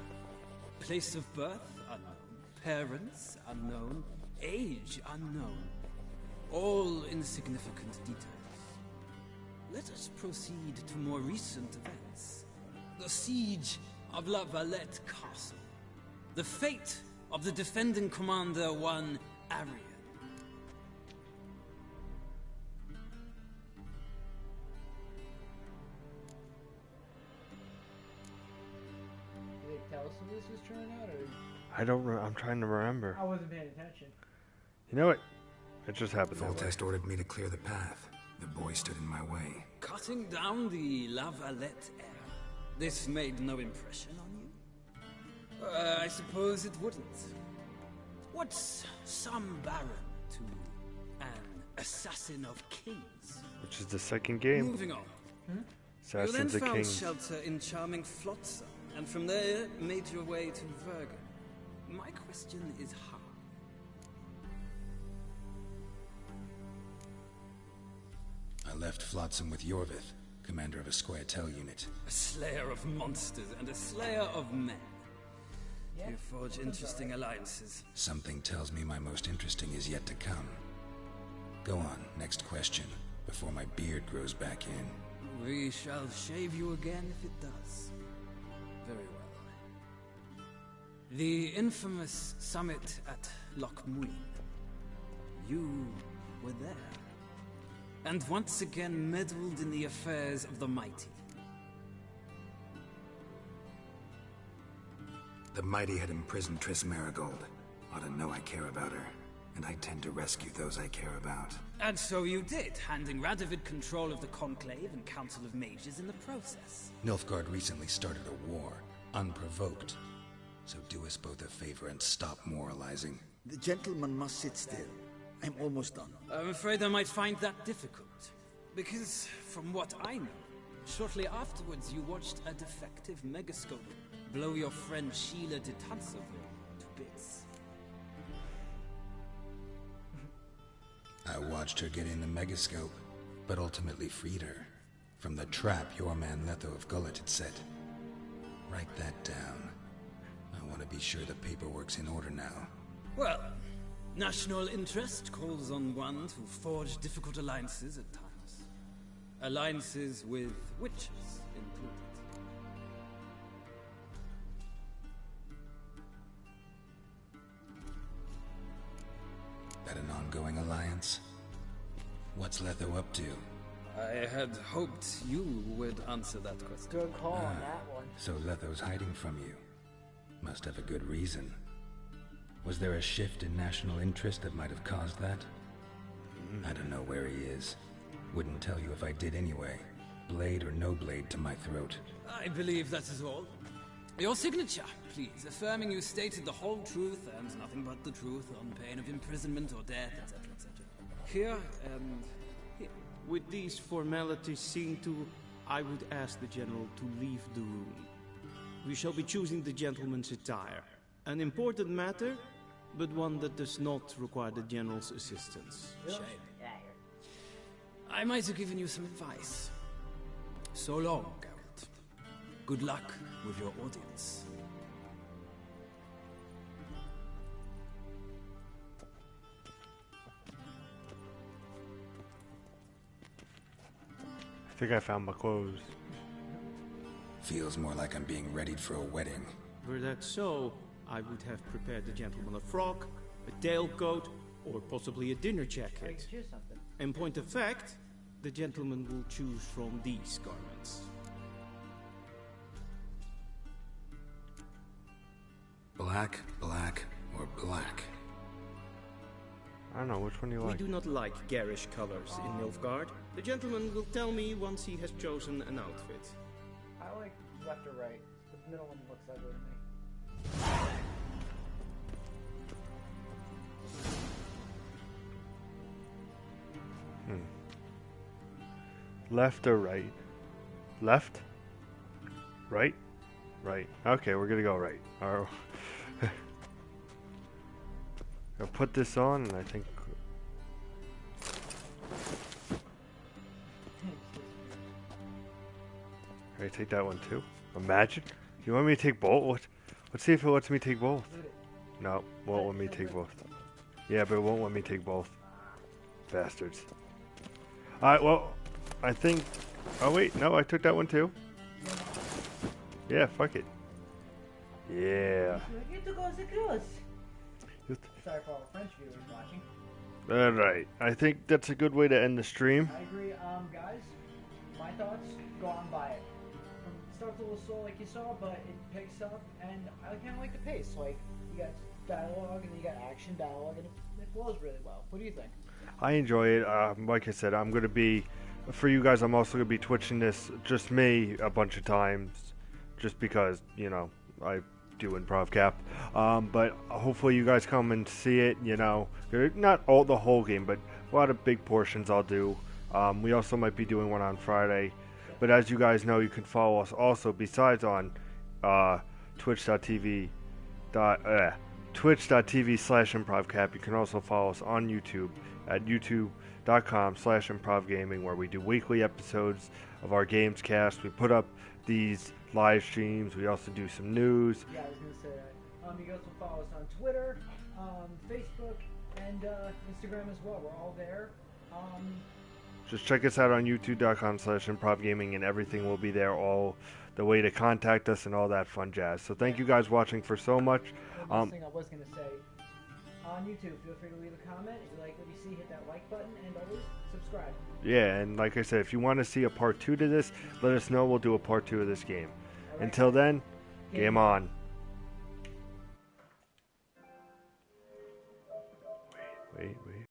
Place of birth unknown. Parents unknown. Age unknown. All insignificant details. Let us proceed to more recent events. The siege of La Valette Castle. The fate of the defending commander, one Arian. Did they tell us if this was turning out, or... I don't I'm trying to remember. I wasn't paying attention. You know what? It just happened that way. Foltest ordered me to clear the path. The boy stood in my way. Cutting down the La Valette heir. This made no impression on you? I suppose it wouldn't. What's some baron to an assassin of kings? Which is the second game. Moving on. You then Assassins of found Kings. shelter in charming Flotsam, and from there made your way to Vergen. My question is how? I left Flotsam with Yorvith, commander of a Squaretel unit. A slayer of monsters and a slayer of men. You forge interesting alliances. Something tells me my most interesting is yet to come. Go on, next question, before my beard grows back in. We shall shave you again if it does. Very well. The infamous summit at Loch Muin. You were there. And once again meddled in the affairs of the mighty. The mighty had imprisoned Triss Marigold. Ought to know I care about her. and I tend to rescue those I care about. And so you did, handing Radovid control of the Conclave and Council of Mages in the process. Nilfgaard recently started a war, unprovoked. So do us both a favor and stop moralizing. The gentleman must sit still. I'm almost done. I'm afraid I might find that difficult. Because, from what I know, shortly afterwards you watched a defective megascope blow your friend Sheila de Tanserville to bits. I watched her get in the megascope, but ultimately freed her from the trap your man Letho of Gullet had set. Write that down. I want to be sure the paperwork's in order now. Well, national interest calls on one to forge difficult alliances at times. Alliances with witches included. That an ongoing alliance? What's Letho up to? I had hoped you would answer that question. Good call on that one. So Letho's hiding from you. Must have a good reason. Was there a shift in national interest that might have caused that? I don't know where he is. Wouldn't tell you if I did anyway. Blade or no blade to my throat. I believe that is all. Your signature, please, affirming you stated the whole truth and nothing but the truth on pain of imprisonment or death, etc., etc. Here and here. With these formalities seen to, I would ask the General to leave the room. We shall be choosing the gentleman's attire. An important matter, but one that does not require the General's assistance. Shame. I might have given you some advice. So long, Geralt. Good luck with your audience. I think I found my clothes. Feels more like I'm being readied for a wedding. Were that so, I would have prepared the gentleman a frock, a tailcoat, or possibly a dinner jacket. Choose something. In point of fact, the gentleman will choose from these garments. Black, black, or black? I don't know, which one do you We like? do not like garish colors in Nilfgaard. The gentleman will tell me once he has chosen an outfit. I like left or right. The middle one looks ugly to me. Left or right? Left? Right? Right. Okay, we're gonna go right. I'll put this on, and I think... Can I take that one too? Imagine? You want me to take both? Let's see if it lets me take both. No, won't let me take both. Yeah, but it won't let me take both. Bastards. Alright, well, I think... Oh wait, no, I took that one too. Yeah, fuck it. Yeah. Sorry for all the French viewers watching. Alright, I think that's a good way to end the stream. I agree. Guys, my thoughts, go on by it. It starts a little slow like you saw, but it picks up, and I kind of like the pace. Like, you got dialogue, and then you got action dialogue, and it flows really well. What do you think? I enjoy it. Like I said, I'm going to be, for you guys, I'm also going to be twitching this, just me, a bunch of times, just because, you know, I do Improvkap. But hopefully you guys come and see it, you know, not all the whole game, but a lot of big portions I'll do. We also might be doing one on Friday. But as you guys know, you can follow us also, besides on twitch.tv/Improvkap. You can also follow us on YouTube at youtube.com/improvgaming, where we do weekly episodes of our games cast. We put up these live streams. We also do some news. Yeah, I was going to say that. You can also follow us on Twitter, Facebook, and Instagram as well. We're all there. Just check us out on youtube.com/improvgaming, and everything will be there, all the way to contact us and all that fun jazz. So thank you guys watching for so much. One thing I was going to say, on YouTube, feel free to leave a comment. If you like what you see, hit that like button, and always subscribe. Yeah, and like I said, if you want to see a part 2 to this, let us know. We'll do a part 2 of this game. Until then, game on.